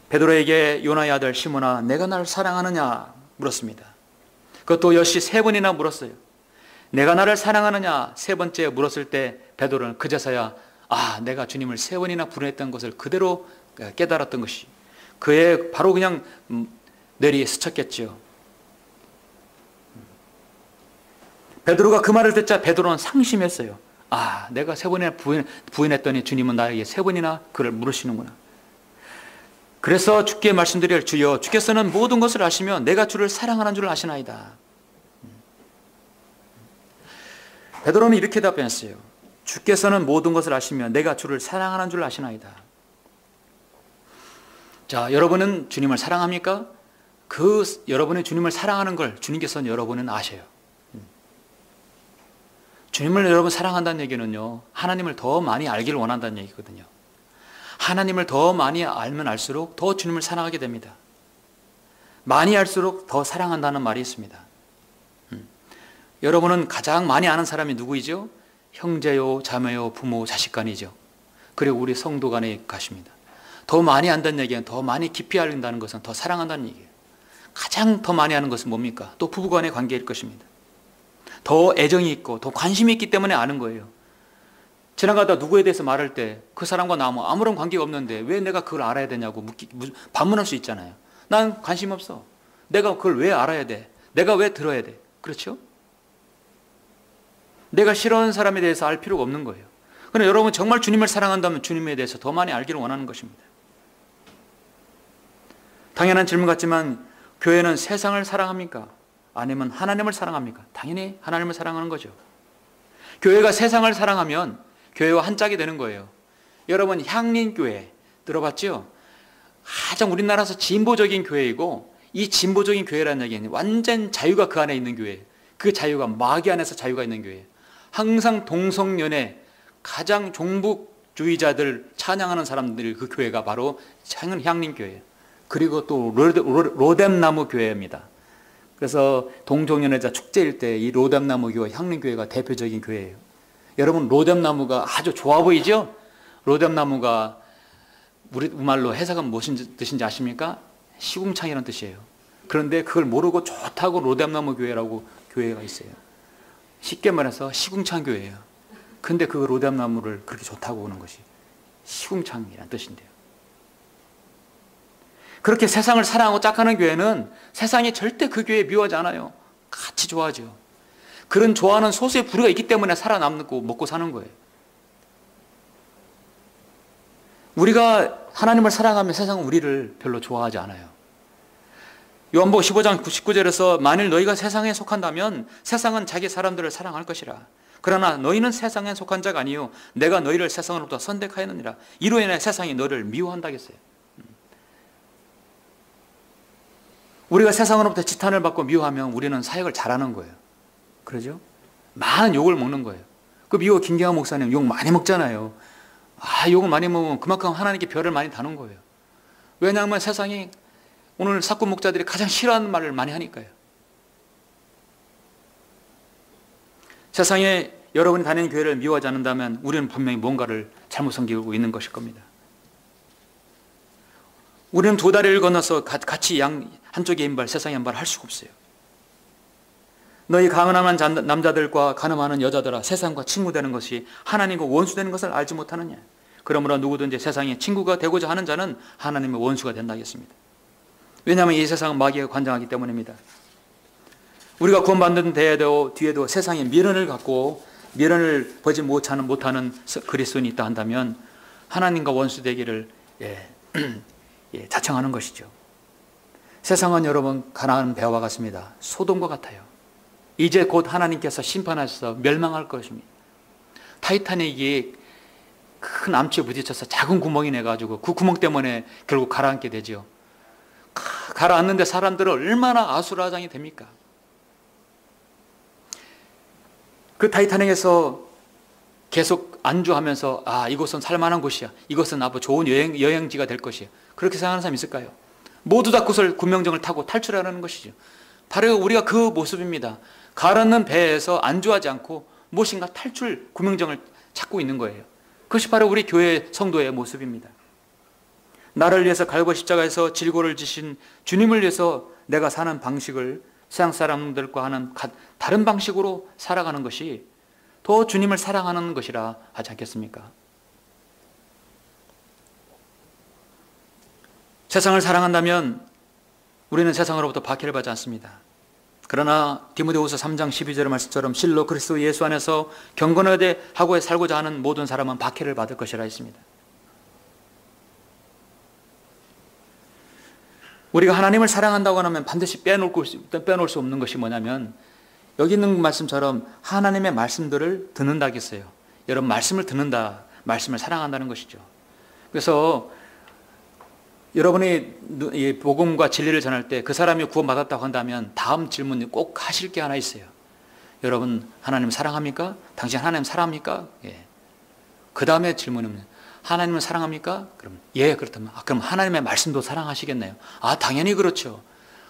베드로에게 요나의 아들 시몬아, 내가 나를 사랑하느냐 물었습니다. 그것도 역시 3번이나 물었어요. 내가 나를 사랑하느냐 3번째 물었을 때 베드로는 그제서야 내가 주님을 3번이나 부인했던 것을 그대로 깨달았던 것이 그의 바로 그냥 뇌리에 스쳤겠죠. 베드로가 그 말을 듣자 베드로는 상심했어요. 내가 3번이나 부인했더니 주님은 나에게 3번이나 그를 물으시는구나. 그래서 주께 말씀드릴, 주여 주께서는 모든 것을 아시며 내가 주를 사랑하는 줄 아시나이다. 베드로는 이렇게 답변했어요. 주께서는 모든 것을 아시며 내가 주를 사랑하는 줄 아시나이다. 자, 여러분은 주님을 사랑합니까? 여러분이 주님을 사랑하는 걸 주님께서는 여러분은 아셔요. 주님을 여러분 사랑한다는 얘기는요, 하나님을 더 많이 알기를 원한다는 얘기거든요. 하나님을 더 많이 알면 알수록 더 주님을 사랑하게 됩니다. 많이 알수록 더 사랑한다는 말이 있습니다. 여러분은 가장 많이 아는 사람이 누구이죠? 형제요, 자매요, 부모, 자식 간이죠. 그리고 우리 성도 간의 것입니다. 더 많이 안다는 얘기는, 더 많이 깊이 알린다는 것은 더 사랑한다는 얘기예요. 가장 더 많이 아는 것은 뭡니까? 또 부부 간의 관계일 것입니다. 더 애정이 있고 더 관심이 있기 때문에 아는 거예요. 지나가다 누구에 대해서 말할 때 그 사람과 나 아무런 관계가 없는데 왜 내가 그걸 알아야 되냐고 반문할 수 있잖아요. 난 관심 없어. 내가 그걸 왜 알아야 돼? 내가 왜 들어야 돼? 그렇죠? 내가 싫어하는 사람에 대해서 알 필요가 없는 거예요. 그런데 여러분 정말 주님을 사랑한다면 주님에 대해서 더 많이 알기를 원하는 것입니다. 당연한 질문 같지만 교회는 세상을 사랑합니까? 아니면 하나님을 사랑합니까? 당연히 하나님을 사랑하는 거죠. 교회가 세상을 사랑하면 교회와 한 짝이 되는 거예요. 여러분 향림교회 들어봤죠? 가장 우리나라에서 진보적인 교회이고, 이 진보적인 교회라는 얘기는 완전 자유가 그 안에 있는 교회예요. 그 자유가 마귀 안에서 자유가 있는 교회예요. 항상 동성연애, 가장 종북주의자들 찬양하는 사람들이 그 교회가 바로 향림교회예요. 그리고 또 로뎀나무 교회입니다. 그래서 동종연애자 축제일 때 이 로뎀나무 교회, 향림교회가 대표적인 교회예요. 여러분 로뎀나무가 아주 좋아 보이죠? 로뎀나무가 우리말로 해석은 무슨 뜻인지 아십니까? 시궁창이라는 뜻이에요. 그런데 그걸 모르고 좋다고 로뎀나무 교회라고 교회가 있어요. 쉽게 말해서 시궁창 교회예요. 근데 그 로뎀나무를 그렇게 좋다고 하는 것이 시궁창이라는 뜻인데요. 그렇게 세상을 사랑하고 짝하는 교회는 세상이 절대 그 교회에 미워하지 않아요. 같이 좋아하죠. 그런 좋아하는 소수의 부류가 있기 때문에 살아남고 먹고 사는 거예요. 우리가 하나님을 사랑하면 세상은 우리를 별로 좋아하지 않아요. 요한복음 15장 19절에서 만일 너희가 세상에 속한다면 세상은 자기 사람들을 사랑할 것이라. 그러나 너희는 세상에 속한 자가 아니요 내가 너희를 세상으로부터 선택하였느니라. 이로 인해 세상이 너를 미워한다겠어요. 우리가 세상으로부터 지탄을 받고 미워하면 우리는 사역을 잘하는 거예요. 그러죠? 많은 욕을 먹는 거예요. 그 미워 김경환 목사님 욕 많이 먹잖아요. 욕을 많이 먹으면 그만큼 하나님께 별을 많이 다는 거예요. 왜냐하면 세상이 오늘 사꾼 목자들이 가장 싫어하는 말을 많이 하니까요. 세상에 여러분이 다니는 교회를 미워하지 않는다면 우리는 분명히 뭔가를 잘못 섬기고 있는 것일 겁니다. 우리는 두 다리를 건너서 같이 한쪽에 인발, 세상에 인발 할 수가 없어요. 너희 가난한 남자들과 가늠하는 여자들아 세상과 친구되는 것이 하나님과 원수되는 것을 알지 못하느냐. 그러므로 누구든지 세상에 친구가 되고자 하는 자는 하나님의 원수가 된다 하겠습니다. 왜냐하면 이 세상은 마귀가 관장하기 때문입니다. 우리가 구원받는 뒤에도 세상에 미련을 갖고 미련을 보지 못하는 그리스도인이 있다 한다면 하나님과 원수되기를 자청하는 것이죠. 세상은 여러분 가나안 배와 같습니다. 소돔과 같아요. 이제 곧 하나님께서 심판하셔서 멸망할 것입니다. 타이타닉이 큰 암초에 부딪혀서 작은 구멍이 내가지고 그 구멍 때문에 결국 가라앉게 되죠. 가라앉는데 사람들은 얼마나 아수라장이 됩니까? 그 타이타닉에서 계속 안주하면서 이곳은 살만한 곳이야. 이것은 앞으로 좋은 여행지가 될 것이야. 그렇게 생각하는 사람이 있을까요? 모두 다 그것을 군명정을 타고 탈출하라는 것이죠. 바로 우리가 그 모습입니다. 가라앉는 배에서 안주하지 않고 무엇인가 탈출 군명정을 찾고 있는 거예요. 그것이 바로 우리 교회 성도의 모습입니다. 나를 위해서 갈고 십자가에서 질고를 지신 주님을 위해서 내가 사는 방식을 세상 사람들과 하는 다른 방식으로 살아가는 것이 더 주님을 사랑하는 것이라 하지 않겠습니까? 세상을 사랑한다면 우리는 세상으로부터 박해를 받지 않습니다. 그러나 디모데후서 3장 12절의 말씀처럼 실로 그리스도 예수 안에서 경건하되 하고 살고자 하는 모든 사람은 박해를 받을 것이라 했습니다. 우리가 하나님을 사랑한다고 하면 반드시 빼놓을 수 없는 것이 뭐냐면 여기 있는 말씀처럼 하나님의 말씀들을 듣는다 했어요. 여러분 말씀을 듣는다, 말씀을 사랑한다는 것이죠. 그래서 여러분이 복음과 진리를 전할 때 그 사람이 구원받았다고 한다면 다음 질문이 꼭 하실 게 하나 있어요. 여러분 하나님 사랑합니까? 당신 하나님 사랑합니까? 예. 그 다음에 질문은 하나님을 사랑합니까? 그럼 예, 그렇다면 그럼 하나님의 말씀도 사랑하시겠나요? 당연히 그렇죠.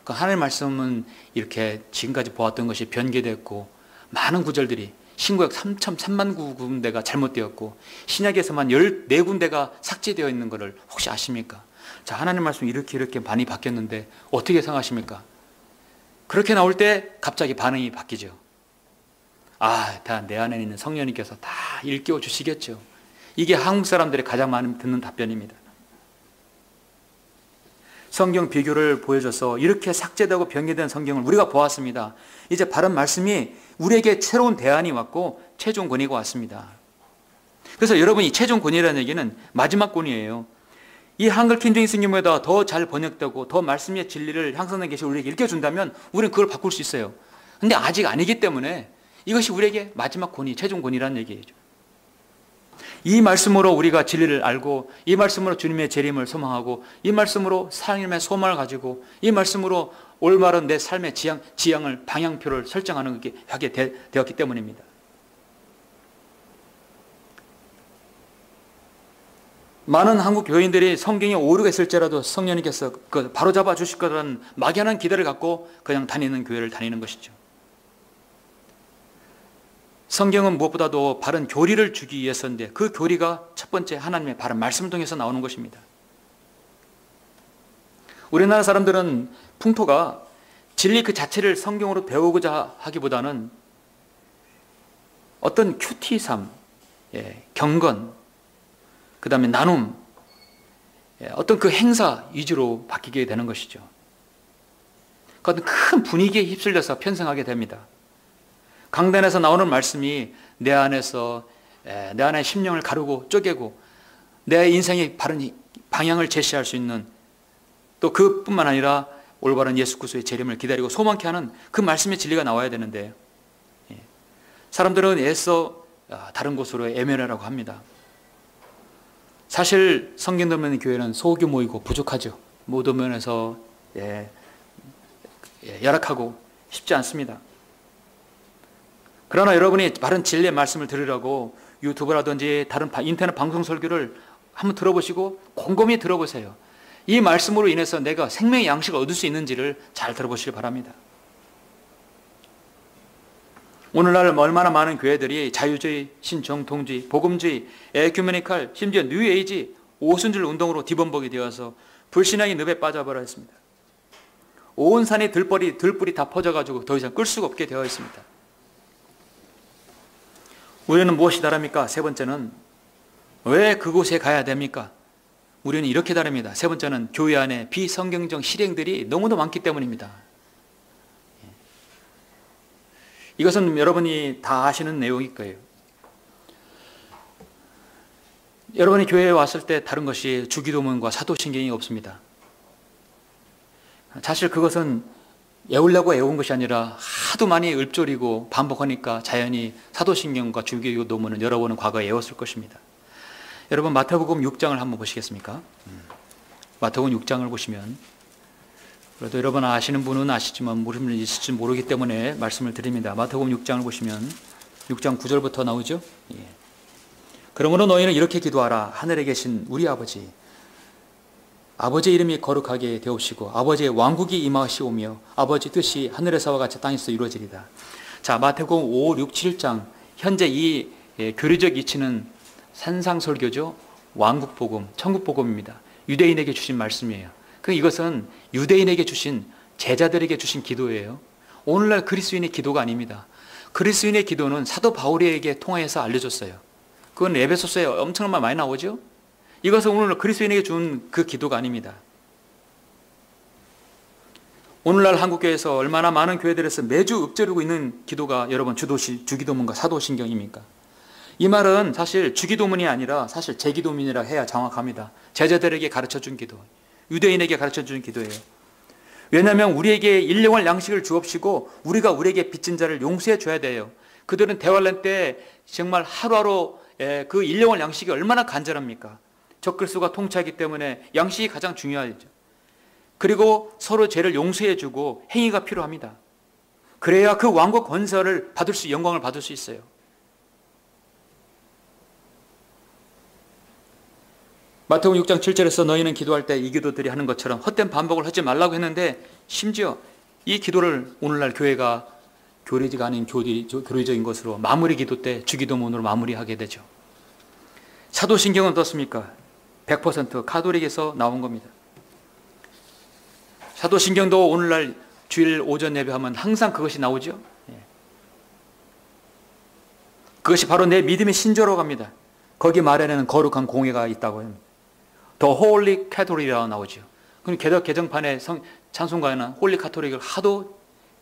그 하나님의 말씀은 이렇게 지금까지 보았던 것이 변개됐고 많은 구절들이 신구약 3만 군데가 잘못되었고 신약에서만 14군데가 삭제되어 있는 것을 혹시 아십니까? 자, 하나님 말씀 이렇게 많이 바뀌었는데 어떻게 생각하십니까? 그렇게 나올 때 갑자기 반응이 바뀌죠. 다 내 안에 있는 성령님께서 다 일깨워 주시겠죠. 이게 한국 사람들이 가장 많이 듣는 답변입니다. 성경 비교를 보여줘서 이렇게 삭제되고 변개된 성경을 우리가 보았습니다. 이제 바른 말씀이 우리에게 새로운 대안이 왔고 최종 권위가 왔습니다. 그래서 여러분 이 최종 권위라는 얘기는 마지막 권위예요. 이 한글 킹제임스 성경보다 더 잘 번역되고 더 말씀의 진리를 향선하는 것이 우리에게 읽혀준다면 우리는 그걸 바꿀 수 있어요. 근데 아직 아니기 때문에 이것이 우리에게 마지막 권위, 최종 권위라는 얘기죠. 이 말씀으로 우리가 진리를 알고 이 말씀으로 주님의 재림을 소망하고 이 말씀으로 삶의 소망을 가지고 이 말씀으로 올바른 내 삶의 지향을 방향표를 설정하는 게 하게 되었기 때문입니다. 많은 한국 교인들이 성경에 오류가 있을지라도 성령님께서 바로잡아 주실 거라는 막연한 기대를 갖고 그냥 다니는 교회를 다니는 것이죠. 성경은 무엇보다도 바른 교리를 주기 위해서인데 그 교리가 첫 번째 하나님의 바른 말씀을 통해서 나오는 것입니다. 우리나라 사람들은 풍토가 진리 그 자체를 성경으로 배우고자 하기보다는 어떤 큐티삼, 경건, 그 다음에 나눔, 어떤 그 행사 위주로 바뀌게 되는 것이죠. 그 큰 분위기에 휩쓸려서 편승하게 됩니다. 강단에서 나오는 말씀이 내 안에서 내 안의 심령을 가르고 쪼개고 내 인생의 바른 방향을 제시할 수 있는 또 그뿐만 아니라 올바른 예수 그리스도의 재림을 기다리고 소망케 하는 그 말씀의 진리가 나와야 되는데 사람들은 애써 다른 곳으로 애매라고 합니다. 사실 성경 듣는 교회는 소규모이고 부족하죠. 모든 면에서 열악하고 쉽지 않습니다. 그러나 여러분이 바른 진리의 말씀을 들으라고 유튜브라든지 다른 인터넷 방송 설교를 한번 들어보시고 곰곰이 들어보세요. 이 말씀으로 인해서 내가 생명의 양식을 얻을 수 있는지를 잘 들어보시기 바랍니다. 오늘날 얼마나 많은 교회들이 자유주의, 신정통주의, 복음주의, 에큐메니칼, 심지어 뉴에이지, 오순절 운동으로 뒤범벅이 되어서 불신앙의 늪에 빠져버려 있습니다. 온 산이 들불이 다 퍼져가지고 더 이상 끌 수가 없게 되어 있습니다. 우리는 무엇이 다릅니까? 세 번째는 왜 그곳에 가야 됩니까? 우리는 이렇게 다릅니다. 세 번째는 교회 안에 비성경적 실행들이 너무도 많기 때문입니다. 이것은 여러분이 다 아시는 내용일 거예요. 여러분이 교회에 왔을 때 다른 것이 주기도문과 사도신경이 없습니다. 사실 그것은 애우려고 애운 것이 아니라 하도 많이 읊조리고 반복하니까 자연히 사도신경과 주기도 논문은 여러분은 과거에 애웠을 것입니다. 여러분 마태복음 6장을 한번 보시겠습니까? 마태복음 6장을 보시면, 그래도 여러분 아시는 분은 아시지만 모르는 분이 있을지 모르기 때문에 말씀을 드립니다. 마태복음 6장을 보시면 6장 9절부터 나오죠. 그러므로 너희는 이렇게 기도하라. 하늘에 계신 우리 아버지, 아버지의 이름이 거룩하게 되옵시고 아버지의 왕국이 임하시오며 아버지 뜻이 하늘에서와 같이 땅에서 이루어지리다. 자, 마태복음 5, 6, 7장 현재 이 교리적 이치는 산상설교죠. 왕국복음, 천국복음입니다. 유대인에게 주신 말씀이에요. 이것은 유대인에게 주신, 제자들에게 주신 기도예요. 오늘날 그리스도인의 기도가 아닙니다. 그리스도인의 기도는 사도 바울에게 통하여서 알려줬어요. 그건 에베소서에 엄청나게 많이 나오죠. 이것은 오늘 그리스도인에게 준 그 기도가 아닙니다. 오늘날 한국교회에서 얼마나 많은 교회들에서 매주 읊조리고 있는 기도가 여러분 주기도문과 사도신경입니까? 이 말은 사실 주기도문이 아니라 사실 제기도문이라 해야 정확합니다. 제자들에게 가르쳐준 기도, 유대인에게 가르쳐준 기도예요. 왜냐하면 우리에게 일용할 양식을 주옵시고 우리가 우리에게 빚진 자를 용서해 줘야 돼요. 그들은 대환란 때 정말 하루하루 그 일용할 양식이 얼마나 간절합니까? 적글수가 통치하기 때문에 양식이 가장 중요하죠. 그리고 서로 죄를 용서해 주고 행위가 필요합니다. 그래야 그 왕국 권세를 받을 수, 영광을 받을 수 있어요. 마태복음 6장 7절에서 너희는 기도할 때 이 기도들이 하는 것처럼 헛된 반복을 하지 말라고 했는데, 심지어 이 기도를 오늘날 교회가 교리가 아닌 교리적인 것으로 마무리 기도 때 주기도문으로 마무리하게 되죠. 사도신경은 어떻습니까? 100% 가톨릭에서 나온 겁니다. 사도신경도 오늘날 주일 오전 예배하면 항상 그것이 나오죠. 그것이 바로 내 믿음의 신조로 갑니다. 거기 말에는 거룩한 공예가 있다고 합니다. The Holy Catholic이라고 나오죠. 그럼 개정판에 찬송가에는 홀리 카톨릭을 하도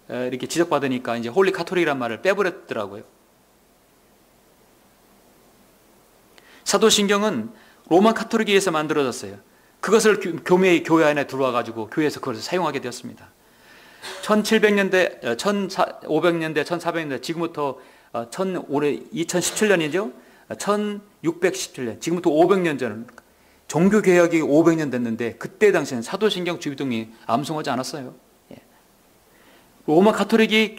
이렇게 지적받으니까 이제 홀리 카톨릭이라는 말을 빼버렸더라고요. 사도신경은 로마 카톨릭에 의해서 만들어졌어요. 그것을 교회 안에 들어와 가지고 교회에서 그것을 사용하게 되었습니다. 1700년대, 1500년대, 1400년대, 지금부터 올해 2017년이죠. 1617년, 지금부터 500년 전, 종교개혁이 500년 됐는데 그때 당시에는 사도신경 주기도문이 암송하지 않았어요. 로마 카톨릭이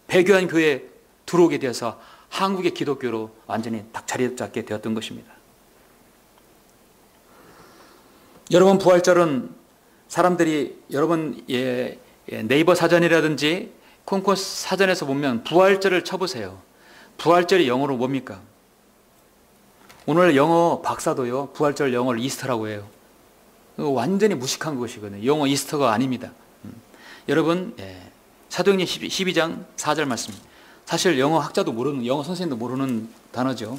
배교한 교회에 들어오게 되어서 한국의 기독교로 완전히 딱 자리 잡게 되었던 것입니다. 여러분, 부활절은 사람들이, 여러분 네이버 사전이라든지 콩코스 사전에서 보면 부활절을 쳐보세요. 부활절이 영어로 뭡니까? 오늘 영어 박사도요, 부활절 영어를 이스터라고 해요. 완전히 무식한 것이거든요. 영어 이스터가 아닙니다. 여러분, 사도행전 12장 4절 말씀. 사실 영어 학자도 모르는, 영어 선생님도 모르는 단어죠.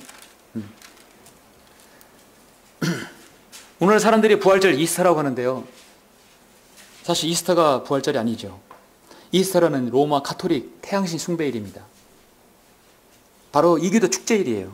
오늘 사람들이 부활절 이스터라고 하는데요. 사실 이스터가 부활절이 아니죠. 이스터라는 로마 카톨릭 태양신 숭배일입니다. 바로 이기도 축제일이에요.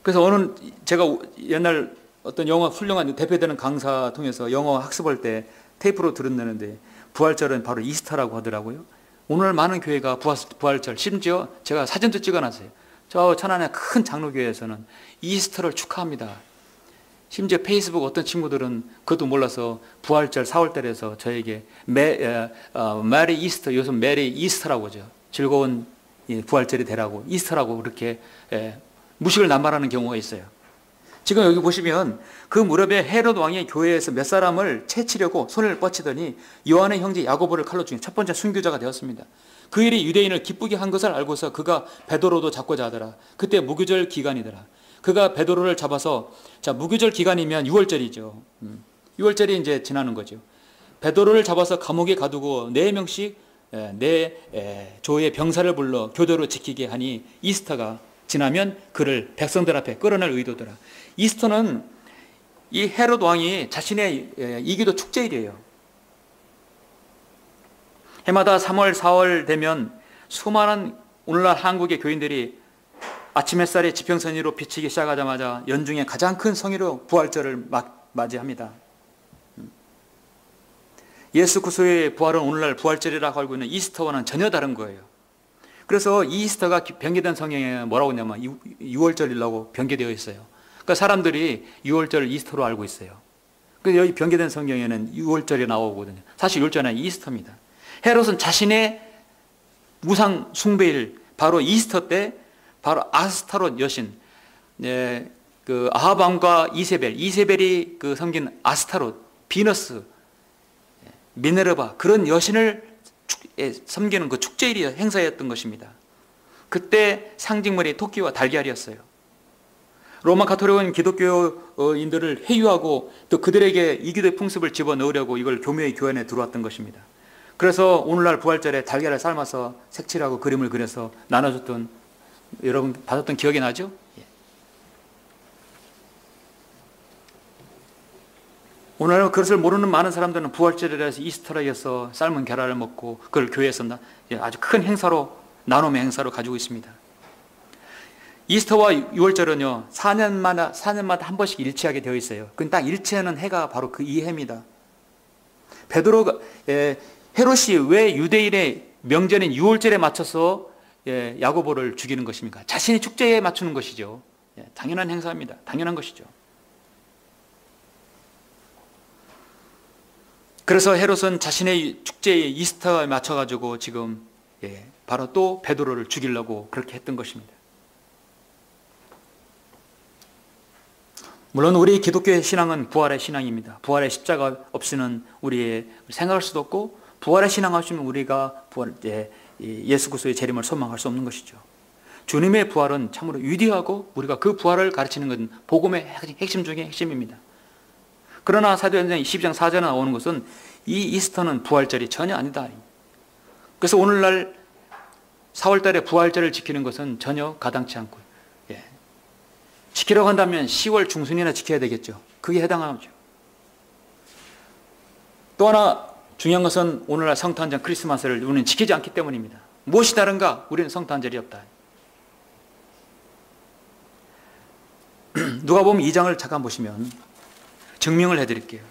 그래서 제가 옛날 어떤 영어 훌륭한 대표되는 강사 통해서 영어 학습할 때 테이프로 들었는데 부활절은 바로 이스터라고 하더라고요. 오늘 많은 교회가 부활절, 심지어 제가 사진도 찍어놨어요. 저 천안의 큰 장로교회에서는 이스터를 축하합니다. 심지어 페이스북 어떤 친구들은 그것도 몰라서 부활절 4월달에서 저에게 메리 이스터, 요즘 메리 이스터라고 하죠. 즐거운 부활절이 되라고, 이스터라고 그렇게 무식을 남발하는 경우가 있어요. 지금 여기 보시면 그 무렵에 헤롯 왕이 교회에서 몇 사람을 채치려고 손을 뻗치더니 요한의 형제 야고보를 칼로 죽인 첫 번째 순교자가 되었습니다. 그 일이 유대인을 기쁘게 한 것을 알고서 그가 베드로도 잡고자 하더라. 그때 무교절 기간이더라. 그가 베드로를 잡아서, 자, 무교절 기간이면 6월절이죠. 6월절이 이제 지나는 거죠. 베드로를 잡아서 감옥에 가두고 4명씩 조의 병사를 불러 교도로 지키게 하니 이스터가 지나면 그를 백성들 앞에 끌어낼 의도더라. 이스터는 이 헤롯 왕이 자신의 이기도 축제일이에요. 해마다 3월, 4월 되면 수많은 오늘날 한국의 교인들이 아침 햇살에 지평선 위로 비치기 시작하자마자 연중에 가장 큰 성의로 부활절을 맞이합니다. 예수 그리스도의 부활은 오늘날 부활절이라고 알고 있는 이스터와는 전혀 다른 거예요. 그래서 이 이스터가 변개된 성경에 뭐라고 하냐면 6월절이라고 변개되어 있어요. 그러니까 사람들이 6월절을 이스터로 알고 있어요. 그래서 여기 변개된 성경에는 6월절이 나오거든요. 사실 6월절은 이스터입니다. 헤롯은 자신의 우상 숭배일 바로 이스터 때 바로 아스타롯 여신, 그 아합 왕과 이세벨이 그 섬긴 아스타롯, 비너스, 미네르바 그런 여신을 섬기는 그 축제일이 행사였던 것입니다. 그때 상징물이 토끼와 달걀이었어요. 로마 가톨릭은 기독교인들을 회유하고 또 그들에게 이기도의 풍습을 집어넣으려고 이걸 교묘히 교환에 들어왔던 것입니다. 그래서 오늘날 부활절에 달걀을 삶아서 색칠하고 그림을 그려서 나눠줬던, 여러분 받았던 기억이 나죠? 오늘 그것을 모르는 많은 사람들은 부활절이라 해서 이스터라 해서 삶은 계란을 먹고 그걸 교회에서 아주 큰 행사로, 나눔의 행사로 가지고 있습니다. 이스터와 6월절은요 4년마다 한 번씩 일치하게 되어 있어요. 그 딱 일치하는 해가 바로 그 이 해입니다. 베드로가 헤롯이 왜 유대인의 명절인 6월절에 맞춰서 야고보를 죽이는 것입니까? 자신의 축제에 맞추는 것이죠. 당연한 행사입니다. 당연한 것이죠. 그래서 헤롯은 자신의 축제의 이스터에 맞춰가지고 지금 바로 또 베드로를 죽이려고 그렇게 했던 것입니다. 물론 우리 기독교의 신앙은 부활의 신앙입니다. 부활의 십자가 없이는 우리의 생각할 수도 없고 부활의 신앙 없이는 우리가 예수 그리스도의 재림을 소망할 수 없는 것이죠. 주님의 부활은 참으로 위대하고 우리가 그 부활을 가르치는 것은 복음의 핵심 중에 핵심입니다. 그러나 사도행전 22장 4절에 나오는 것은 이 이스터는 부활절이 전혀 아니다. 그래서 오늘날 4월달에 부활절을 지키는 것은 전혀 가당치 않고, 지키려고 한다면 10월 중순이나 지켜야 되겠죠. 그게 해당하죠. 또 하나 중요한 것은 오늘날 성탄절 크리스마스를 우리는 지키지 않기 때문입니다. 무엇이 다른가? 우리는 성탄절이 없다. 누가복음 2장을 잠깐 보시면 증명을 해드릴게요.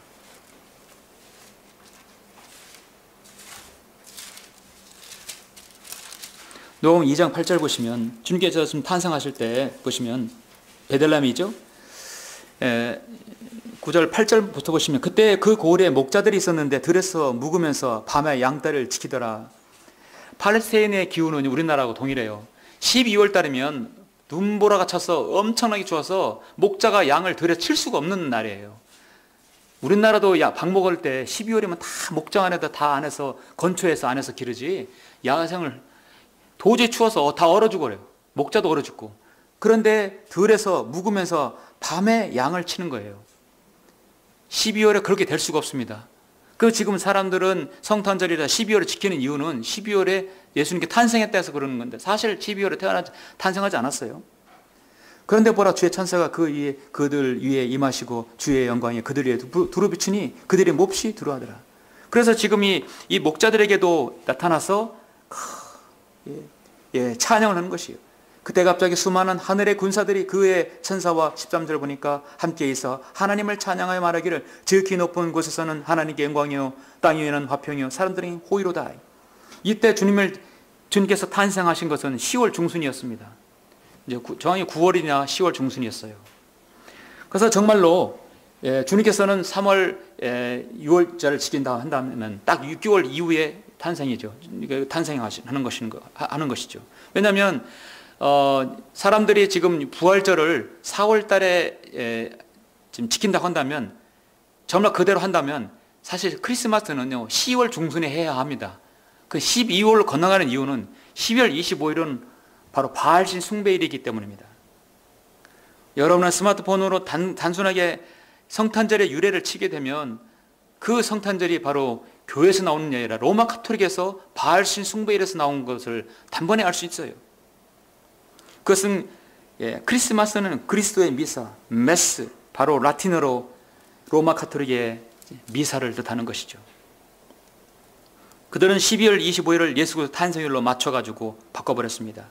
누가복음 2장 8절 보시면 주님께서 지금 탄생하실 때 보시면 베들레헴이죠. 9절 8절부터 보시면 그때 그 고을에 목자들이 있었는데 들에서 묵으면서 밤에 양떼를 지키더라. 팔레스타인의 기후는 우리나라하고 동일해요. 12월 달이면 눈보라가 쳐서 엄청나게 추워서 목자가 양을 들에 칠 수가 없는 날이에요. 우리나라도 밥 먹을 때 12월이면 다 목장 안에다 다 안에서 건초해서 안에서 기르지 야생을 도저히 추워서 다 얼어 죽어요. 목자도 얼어 죽고. 그런데 들에서 묵으면서 밤에 양을 치는 거예요. 12월에 그렇게 될 수가 없습니다. 그 지금 사람들은 성탄절이라 12월을 지키는 이유는 12월에 예수님께 탄생했다 해서 그러는 건데 사실 12월에 탄생하지 않았어요. 그런데 보라 주의 천사가 그들 위에 임하시고 주의 영광이 그들 위에 두루비추니 그들이 몹시 두려워하더라. 그래서 지금 이 목자들에게도 나타나서 찬양을 하는 것이에요. 그때 갑자기 수많은 하늘의 군사들이 그의 천사와 13절 보니까 함께 있어 하나님을 찬양하여 말하기를 지극히 높은 곳에서는 하나님께 영광이요 땅 위에는 화평이요 사람들이 호의로다. 이때 주님께서 탄생하신 것은 10월 중순이었습니다. 이제 정확히 9월이나 10월 중순이었어요. 그래서 정말로 주님께서는 3월 6월절을 지킨다 한다면 딱 6개월 이후에 탄생이죠. 탄생하는 것이죠. 왜냐하면 사람들이 지금 부활절을 4월 달에 지금 지킨다고 한다면 정말 그대로 한다면 사실 크리스마스는요 10월 중순에 해야 합니다. 그 12월로 건너가는 이유는 12월 25일은 바로 바알신 숭배일이기 때문입니다. 여러분은 스마트폰으로 단순하게 성탄절의 유래를 치게 되면 그 성탄절이 바로 교회에서 나오는 게 아니라 로마 카톨릭에서 바알신 숭배일에서 나온 것을 단번에 알 수 있어요. 그것은 크리스마스는 그리스도의 미사, 메스, 바로 라틴어로 로마 카톨릭의 미사를 뜻하는 것이죠. 그들은 12월 25일을 예수 그리스도 탄생일로 맞춰가지고 바꿔버렸습니다.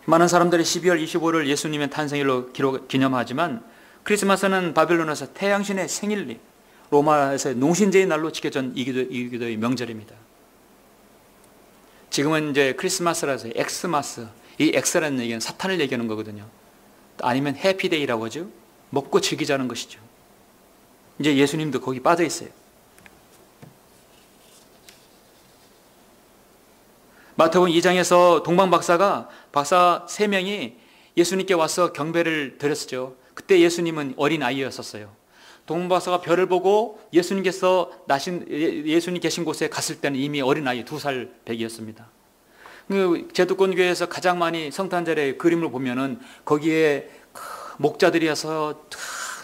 많은 사람들이 12월 25일을 예수님의 탄생일로 기념하지만 크리스마스는 바빌론에서 태양신의 생일리, 로마에서의 농신제의 날로 지켜진 이기도의 명절입니다. 지금은 이제 크리스마스라서 엑스마스, 이 엑스라는 얘기는 사탄을 얘기하는 거거든요. 아니면 해피데이라고 하죠. 먹고 즐기자는 것이죠. 이제 예수님도 거기 빠져 있어요. 마태복음 2장에서 동방박사 3명이 예수님께 와서 경배를 드렸죠. 그때 예수님은 어린 아이였었어요. 동방박사가 별을 보고 예수님 계신 곳에 갔을 때는 이미 어린 아이 2살 배기였습니다. 제도권교회에서 가장 많이 성탄절의 그림을 보면은 거기에 목자들이 와서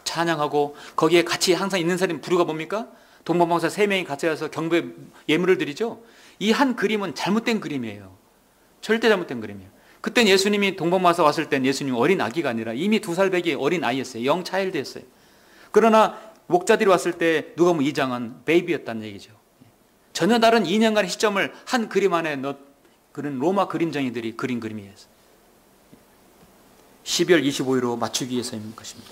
찬양하고 거기에 같이 항상 있는 사람이 부류가 뭡니까? 동방박사 3명이 같이 와서 경배 예물을 드리죠. 이 한 그림은 잘못된 그림이에요. 절대 잘못된 그림이에요. 그땐 예수님이 동방박사 왔을 땐 예수님 어린 아기가 아니라 이미 2살 배기 어린 아이였어요. 영 차일드였어요. 그러나 목자들이 왔을 때 누가 보면 이 장은 베이비였다는 얘기죠. 전혀 다른 2년간의 시점을 한 그림 안에 그런 로마 그림쟁이들이 그린 그림이에요. 12월 25일로 맞추기 위해서인 것입니다.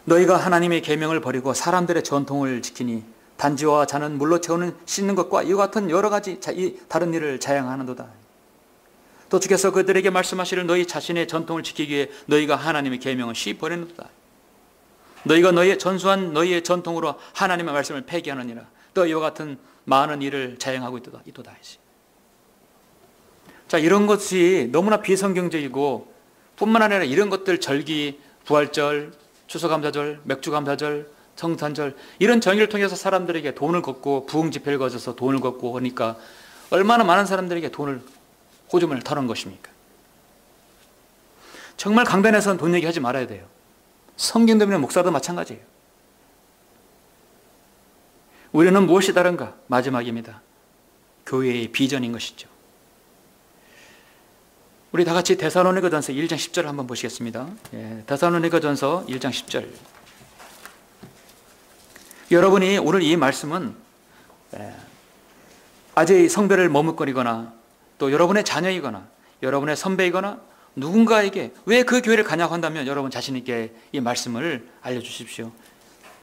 너희가 하나님의 계명을 버리고 사람들의 전통을 지키니 단지와 잔은 물로 채우는 씻는 것과 이와 같은 여러 가지 다른 일을 자양하는도다. 또 주께서 그들에게 말씀하시를 너희 자신의 전통을 지키기 위해 너희가 하나님의 계명을 버리는도다. 너희가 너희의 전수한 너희의 전통으로 하나님의 말씀을 폐기하느니라. 또 이와 같은 많은 일을 자행하고 있도다. 자, 이런 것이 너무나 비성경적이고 뿐만 아니라 이런 것들 절기, 부활절, 추수감사절, 맥주감사절, 성탄절 이런 정의를 통해서 사람들에게 돈을 걷고 부흥지폐를 거쳐서 돈을 걷고 하니까 얼마나 많은 사람들에게 호주머니를 털은 것입니까? 정말 강단에서는 돈 얘기하지 말아야 돼요. 성경도 믿는 목사도 마찬가지예요. 우리는 무엇이 다른가? 마지막입니다. 교회의 비전인 것이죠. 우리 다 같이 데살로니가전서 1장 10절을 한번 보시겠습니다. 데살로니가전서 1장 10절. 여러분이 오늘 이 말씀은 아직 성별을 머뭇거리거나 또 여러분의 자녀이거나 여러분의 선배이거나 누군가에게 왜 그 교회를 가냐고 한다면 여러분 자신 있게 이 말씀을 알려주십시오.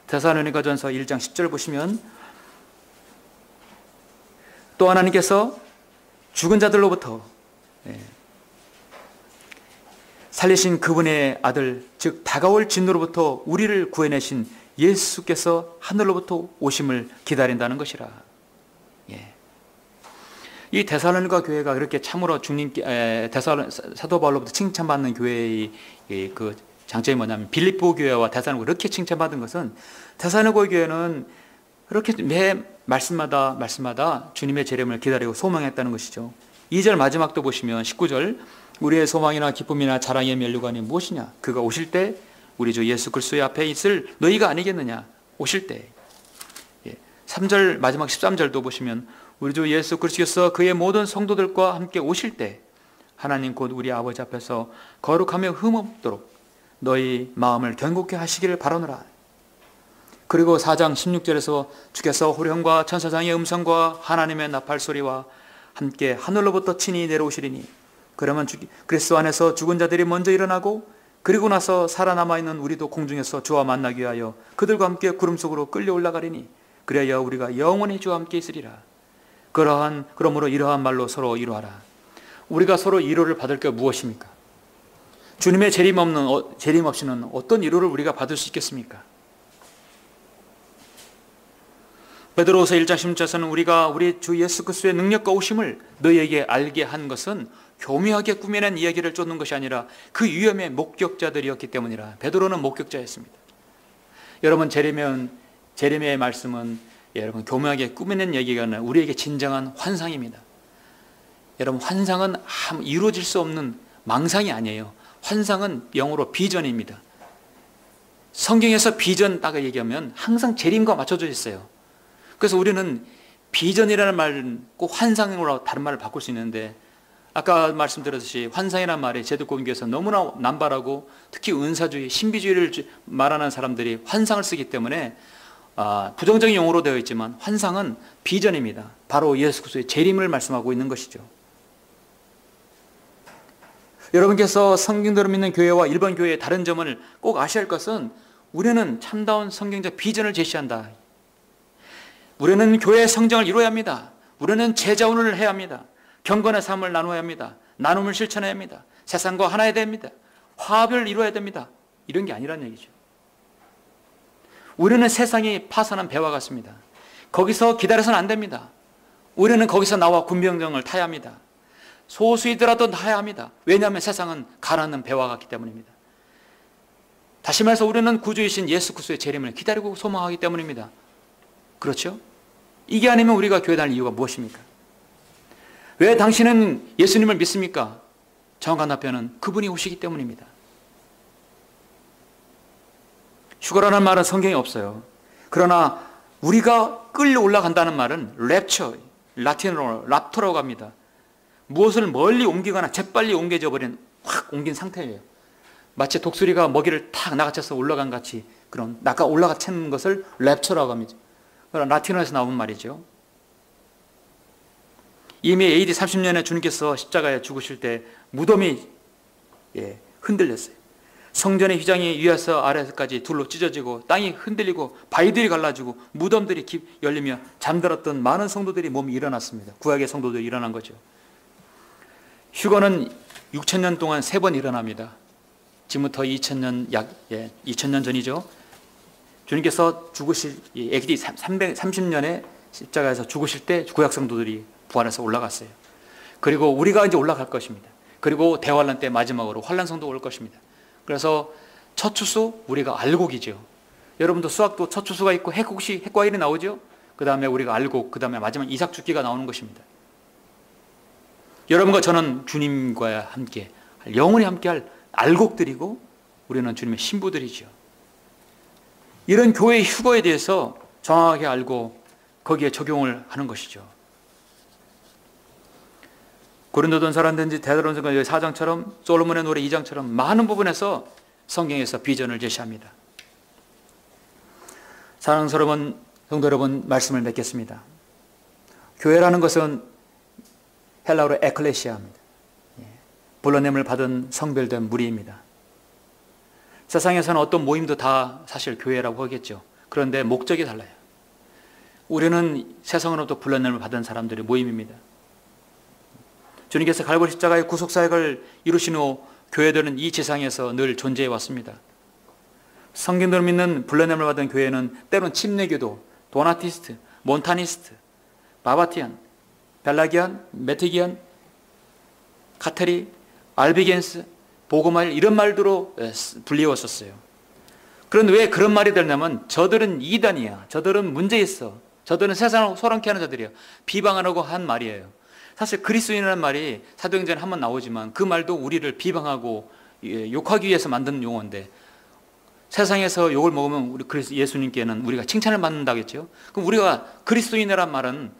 데살로니가전서 1장 10절 보시면 또 하나님께서 죽은 자들로부터 살리신 그분의 아들 즉 다가올 진노로부터 우리를 구해내신 예수께서 하늘로부터 오심을 기다린다는 것이라. 이 데살로니가 교회가 그렇게 참으로 사도 바울로부터 칭찬받는 교회의 그 장점이 뭐냐면 빌립보 교회와 데살로니가 그렇게 칭찬받은 것은 데살로니가 교회는 그렇게 매 말씀마다 주님의 재림을 기다리고 소망했다는 것이죠. 2절 마지막도 보시면 19절 우리의 소망이나 기쁨이나 자랑의 면류관이 무엇이냐? 그가 오실 때 우리 주 예수 그리스도의 앞에 있을 너희가 아니겠느냐? 오실 때. 3절 마지막 13절도 보시면 우리 주 예수 그리스도께서 그의 모든 성도들과 함께 오실 때 하나님 곧 우리 아버지 앞에서 거룩하며 흠없도록 너희 마음을 견고케 하시기를 바라노라. 그리고 4장 16절에서 주께서 호령과 천사장의 음성과 하나님의 나팔 소리와 함께 하늘로부터 친히 내려오시리니 그러면 그리스도 안에서 죽은 자들이 먼저 일어나고 그리고 나서 살아남아있는 우리도 공중에서 주와 만나기 위하여 그들과 함께 구름 속으로 끌려 올라가리니 그래야 우리가 영원히 주와 함께 있으리라. 그러므로 이러한 말로 서로 위로하라. 우리가 서로 위로를 받을 게 무엇입니까? 주님의 재림 없이는 어떤 위로를 우리가 받을 수 있겠습니까? 베드로후서 1장 16절에서는 우리가 우리 주 예수 그리스도의 능력과 오심을 너희에게 알게 한 것은 교묘하게 꾸며낸 이야기를 쫓는 것이 아니라 그 위험의 목격자들이었기 때문이라. 베드로는 목격자였습니다. 여러분 제레미야의 말씀은 여러분 교묘하게 꾸며낸 얘기가 아니라 우리에게 진정한 환상입니다. 여러분 환상은 이루어질 수 없는 망상이 아니에요. 환상은 영어로 비전입니다. 성경에서 비전 딱 얘기하면 항상 재림과 맞춰져 있어요. 그래서 우리는 비전이라는 말은 꼭 환상으로 다른 말을 바꿀 수 있는데 아까 말씀드렸듯이 환상이라는 말이 제도권교에서 너무나 남발하고 특히 은사주의, 신비주의를 말하는 사람들이 환상을 쓰기 때문에 부정적인 용어로 되어 있지만 환상은 비전입니다. 바로 예수 그리스도의 재림을 말씀하고 있는 것이죠. 여러분께서 성경대로 믿는 교회와 일반 교회의 다른 점을 꼭 아셔야 할 것은 우리는 참다운 성경적 비전을 제시한다. 우리는 교회의 성장을 이루어야 합니다. 우리는 제자운을 해야 합니다. 경건의 삶을 나누어야 합니다. 나눔을 실천해야 합니다. 세상과 하나야 됩니다. 화합을 이루어야 됩니다. 이런 게 아니란 얘기죠. 우리는 세상이 파산한 배와 같습니다. 거기서 기다려서는 안 됩니다. 우리는 거기서 나와 군병정을 타야 합니다. 소수이더라도 타야 합니다. 왜냐하면 세상은 가라앉는 배와 같기 때문입니다. 다시 말해서 우리는 구주이신 예수 그리스도의 재림을 기다리고 소망하기 때문입니다. 그렇죠? 이게 아니면 우리가 교회 다닐 이유가 무엇입니까? 왜 당신은 예수님을 믿습니까? 정확한 답변은 그분이 오시기 때문입니다. 휴거라는 말은 성경에 없어요. 그러나 우리가 끌려 올라간다는 말은 랩처, 라틴어로 랍토라고 합니다. 무엇을 멀리 옮기거나 재빨리 옮겨져 버린 확 옮긴 상태예요. 마치 독수리가 먹이를 탁 낚아채서 올라간 같이 그런 낚아 올라가채는 것을 랩처라고 합니다. 그러나 라틴어에서 나온 말이죠. 이미 AD 30년에 주님께서 십자가에 죽으실 때 무덤이 흔들렸어요. 성전의 휘장이 위에서 아래까지 둘로 찢어지고 땅이 흔들리고 바위들이 갈라지고 무덤들이 열리며 잠들었던 많은 성도들이 몸이 일어났습니다. 구약의 성도들이 일어난 거죠. 휴거는 6,000년 동안 3번 일어납니다. 지금부터 2,000년 전이죠. 주님께서 죽으실 AD 330년에 십자가에서 죽으실 때 구약 성도들이 부활해서 올라갔어요. 그리고 우리가 이제 올라갈 것입니다. 그리고 대환란 때 마지막으로 환란 성도 올 것입니다. 그래서 첫 추수 우리가 알곡이죠. 여러분도 수학도 첫 추수가 있고 핵과일이 나오죠. 그 다음에 우리가 알곡, 그 다음에 마지막 이삭 죽기가 나오는 것입니다. 여러분과 저는 주님과 함께 영원히 함께할 알곡들이고 우리는 주님의 신부들이죠. 이런 교회의 휴거에 대해서 정확하게 알고 거기에 적용을 하는 것이죠. 고린도전서라든지 데살로니가 4장처럼 솔로몬의 노래 2장처럼 많은 부분에서 성경에서 비전을 제시합니다. 사랑하는 성도 여러분, 말씀을 맺겠습니다. 교회라는 것은 헬라어로 에클레시아입니다. 불러냄을 받은 성별된 무리입니다. 세상에서는 어떤 모임도 다 사실 교회라고 하겠죠. 그런데 목적이 달라요. 우리는 세상으로부터 불러냄을 받은 사람들의 모임입니다. 주님께서 갈보리 십자가의 구속사역을 이루신 후 교회들은 이 지상에서 늘 존재해 왔습니다. 성경대로 믿는 불러냄을 받은 교회는 때론 침례교도, 도나티스트, 몬타니스트, 바바티안, 벨라기안, 메티기안, 카테리, 알비겐스, 보고마일 이런 말들로 불리웠었어요. 그런데 왜 그런 말이 되냐면 저들은 이단이야. 저들은 문제 있어. 저들은 세상을 소란케 하는 자들이야. 비방하라고 한 말이에요. 사실 그리스도인이라는 말이 사도행전에 한번 나오지만 그 말도 우리를 비방하고 욕하기 위해서 만든 용어인데 세상에서 욕을 먹으면 우리 예수님께는 우리가 칭찬을 받는다겠죠. 그럼 우리가 그리스도인이라는 말은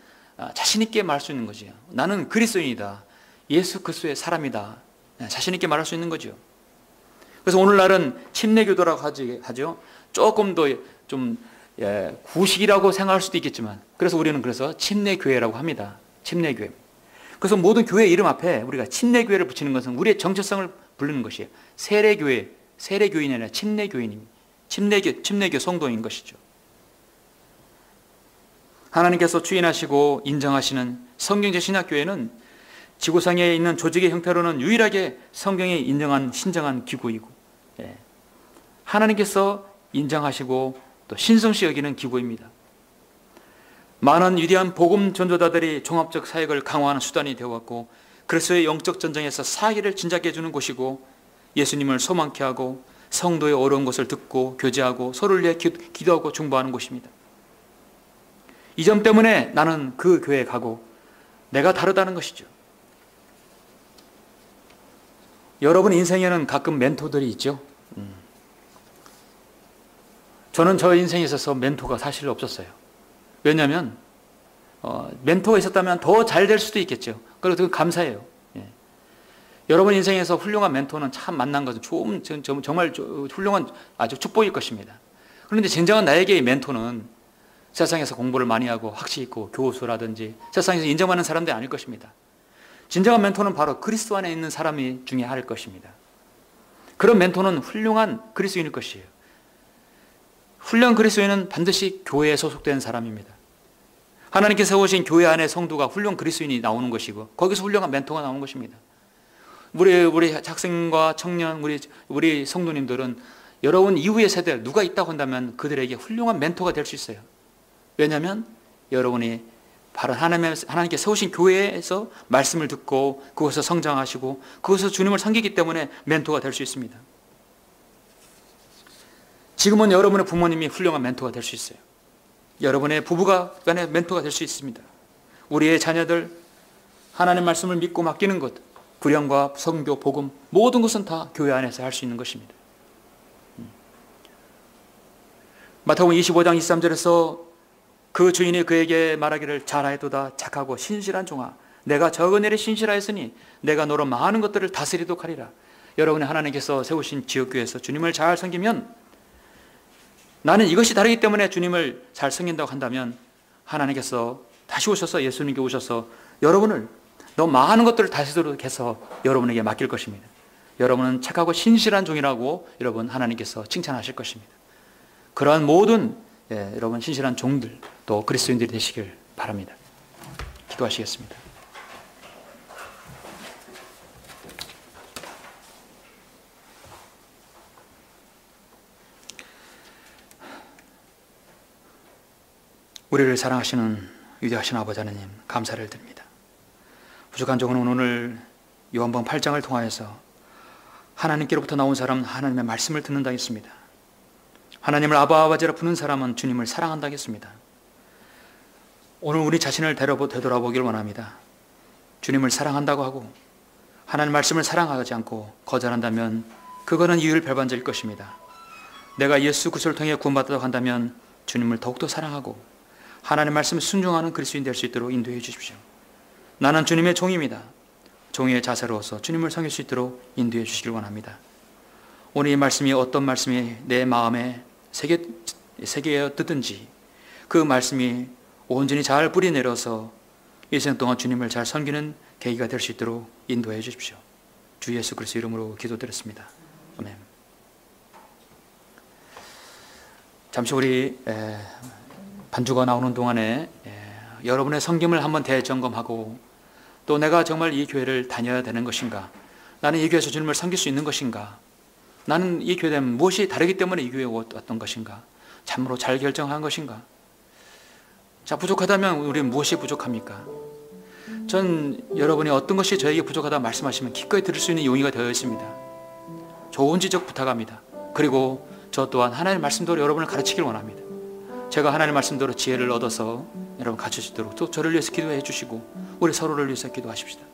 자신 있게 말할 수 있는 거죠. 나는 그리스도인이다. 예수 그리스도의 사람이다. 자신 있게 말할 수 있는 거죠. 그래서 오늘날은 침례교도라고 하죠. 조금 더 좀 구식이라고 생각할 수도 있겠지만 그래서 우리는 침례교회라고 합니다. 침례교회. 그래서 모든 교회 이름 앞에 우리가 침례교회를 붙이는 것은 우리의 정체성을 부르는 것이에요. 세례교회, 세례교인이 아니라 침례교인입니다. 침례교 성도인 것이죠. 하나님께서 추인하시고 인정하시는 성경제 신약교회는 지구상에 있는 조직의 형태로는 유일하게 성경이 인정한 신정한 기구이고 하나님께서 인정하시고 또 신성시 여기는 기구입니다. 많은 위대한 복음 전도자들이 종합적 사역을 강화하는 수단이 되어왔고 그리스도의 영적 전쟁에서 사기를 진작해 주는 곳이고 예수님을 소망케 하고 성도의 어려운 것을 듣고 교제하고 서로를 위해 기도하고 중보하는 곳입니다. 이 점 때문에 나는 그 교회에 가고 내가 다르다는 것이죠. 여러분 인생에는 가끔 멘토들이 있죠. 저는 저 인생에 있어서 멘토가 사실 없었어요. 왜냐하면 멘토가 있었다면 더 잘 될 수도 있겠죠. 그래서 감사해요. 여러분 인생에서 훌륭한 멘토는 참 만난 것은 정말 훌륭한 아주 축복일 것입니다. 그런데 진정한 나에게의 멘토는 세상에서 공부를 많이 하고 학식 있고 교수라든지 세상에서 인정받는 사람들이 아닐 것입니다. 진정한 멘토는 바로 그리스도 안에 있는 사람이 중에 할 것입니다. 그런 멘토는 훌륭한 그리스도인일 것이에요. 훌륭한 그리스도인은 반드시 교회에 소속된 사람입니다. 하나님께서 세우신 교회 안에 성도가 훌륭한 그리스도인이 나오는 것이고 거기서 훌륭한 멘토가 나오는 것입니다. 우리 학생과 청년, 우리 성도님들은 여러분 이후의 세대 누가 있다고 한다면 그들에게 훌륭한 멘토가 될 수 있어요. 왜냐하면 여러분이 바로 하나님께 세우신 교회에서 말씀을 듣고 그곳에서 성장하시고 그곳에서 주님을 섬기기 때문에 멘토가 될 수 있습니다. 지금은 여러분의 부모님이 훌륭한 멘토가 될 수 있어요. 여러분의 부부가 간의 멘토가 될 수 있습니다. 우리의 자녀들 하나님의 말씀을 믿고 맡기는 것, 구령과 성교, 복음 모든 것은 다 교회 안에서 할 수 있는 것입니다. 마태복음 25장 23절에서 그 주인이 그에게 말하기를 잘하였도다 착하고 신실한 종아 내가 적은 일에 신실하였으니 내가 너로 많은 것들을 다스리도록 하리라. 여러분이 하나님께서 세우신 지역교회에서 주님을 잘 섬기면 나는 이것이 다르기 때문에 주님을 잘 섬긴다고 한다면 하나님께서 다시 오셔서 예수님께 오셔서 여러분을 너무 많은 것들을 다스리도록 해서 여러분에게 맡길 것입니다. 여러분은 착하고 신실한 종이라고 여러분 하나님께서 칭찬하실 것입니다. 그러한 모든 여러분 신실한 종들 또 그리스도인들이 되시길 바랍니다. 기도하시겠습니다. 우리를 사랑하시는 위대하신 아버지 하나님 감사를 드립니다. 부족한 종은 오늘 요한복음 8장을 통하여서 하나님께로부터 나온 사람은 하나님의 말씀을 듣는다 했습니다. 하나님을 아버지라 부르는 사람은 주님을 사랑한다 했습니다. 오늘 우리 자신을 되돌아보길 원합니다. 주님을 사랑한다고 하고 하나님 말씀을 사랑하지 않고 거절한다면 그거는 이율 별반자일 것입니다. 내가 예수 그리스도를 통해 구원받았다고 한다면 주님을 더욱더 사랑하고 하나님 말씀을 순종하는 그리스도인 될 수 있도록 인도해 주십시오. 나는 주님의 종입니다. 종의 자세로서 주님을 섬길 수 있도록 인도해 주시길 원합니다. 오늘 이 말씀이 어떤 말씀이 내 마음에 새겨 듣든지 그 말씀이 온전히 잘 뿌리 내려서 일생 동안 주님을 잘 섬기는 계기가 될 수 있도록 인도해 주십시오. 주 예수 그리스도 이름으로 기도드렸습니다. 아멘. 잠시 우리 반주가 나오는 동안에 여러분의 섬김을 한번 대점검하고 또 내가 정말 이 교회를 다녀야 되는 것인가, 나는 이 교회에서 주님을 섬길 수 있는 것인가, 나는 이 교회에 무엇이 다르기 때문에 이 교회에 왔던 것인가, 참으로 잘 결정한 것인가. 자, 부족하다면 우리는 무엇이 부족합니까? 전 여러분이 어떤 것이 저에게 부족하다 말씀하시면 기꺼이 들을 수 있는 용의가 되어 있습니다. 좋은 지적 부탁합니다. 그리고 저 또한 하나님의 말씀대로 여러분을 가르치길 원합니다. 제가 하나님의 말씀대로 지혜를 얻어서 여러분 가르칠 수 있도록 또 저를 위해서 기도해 주시고 우리 서로를 위해서 기도하십시다.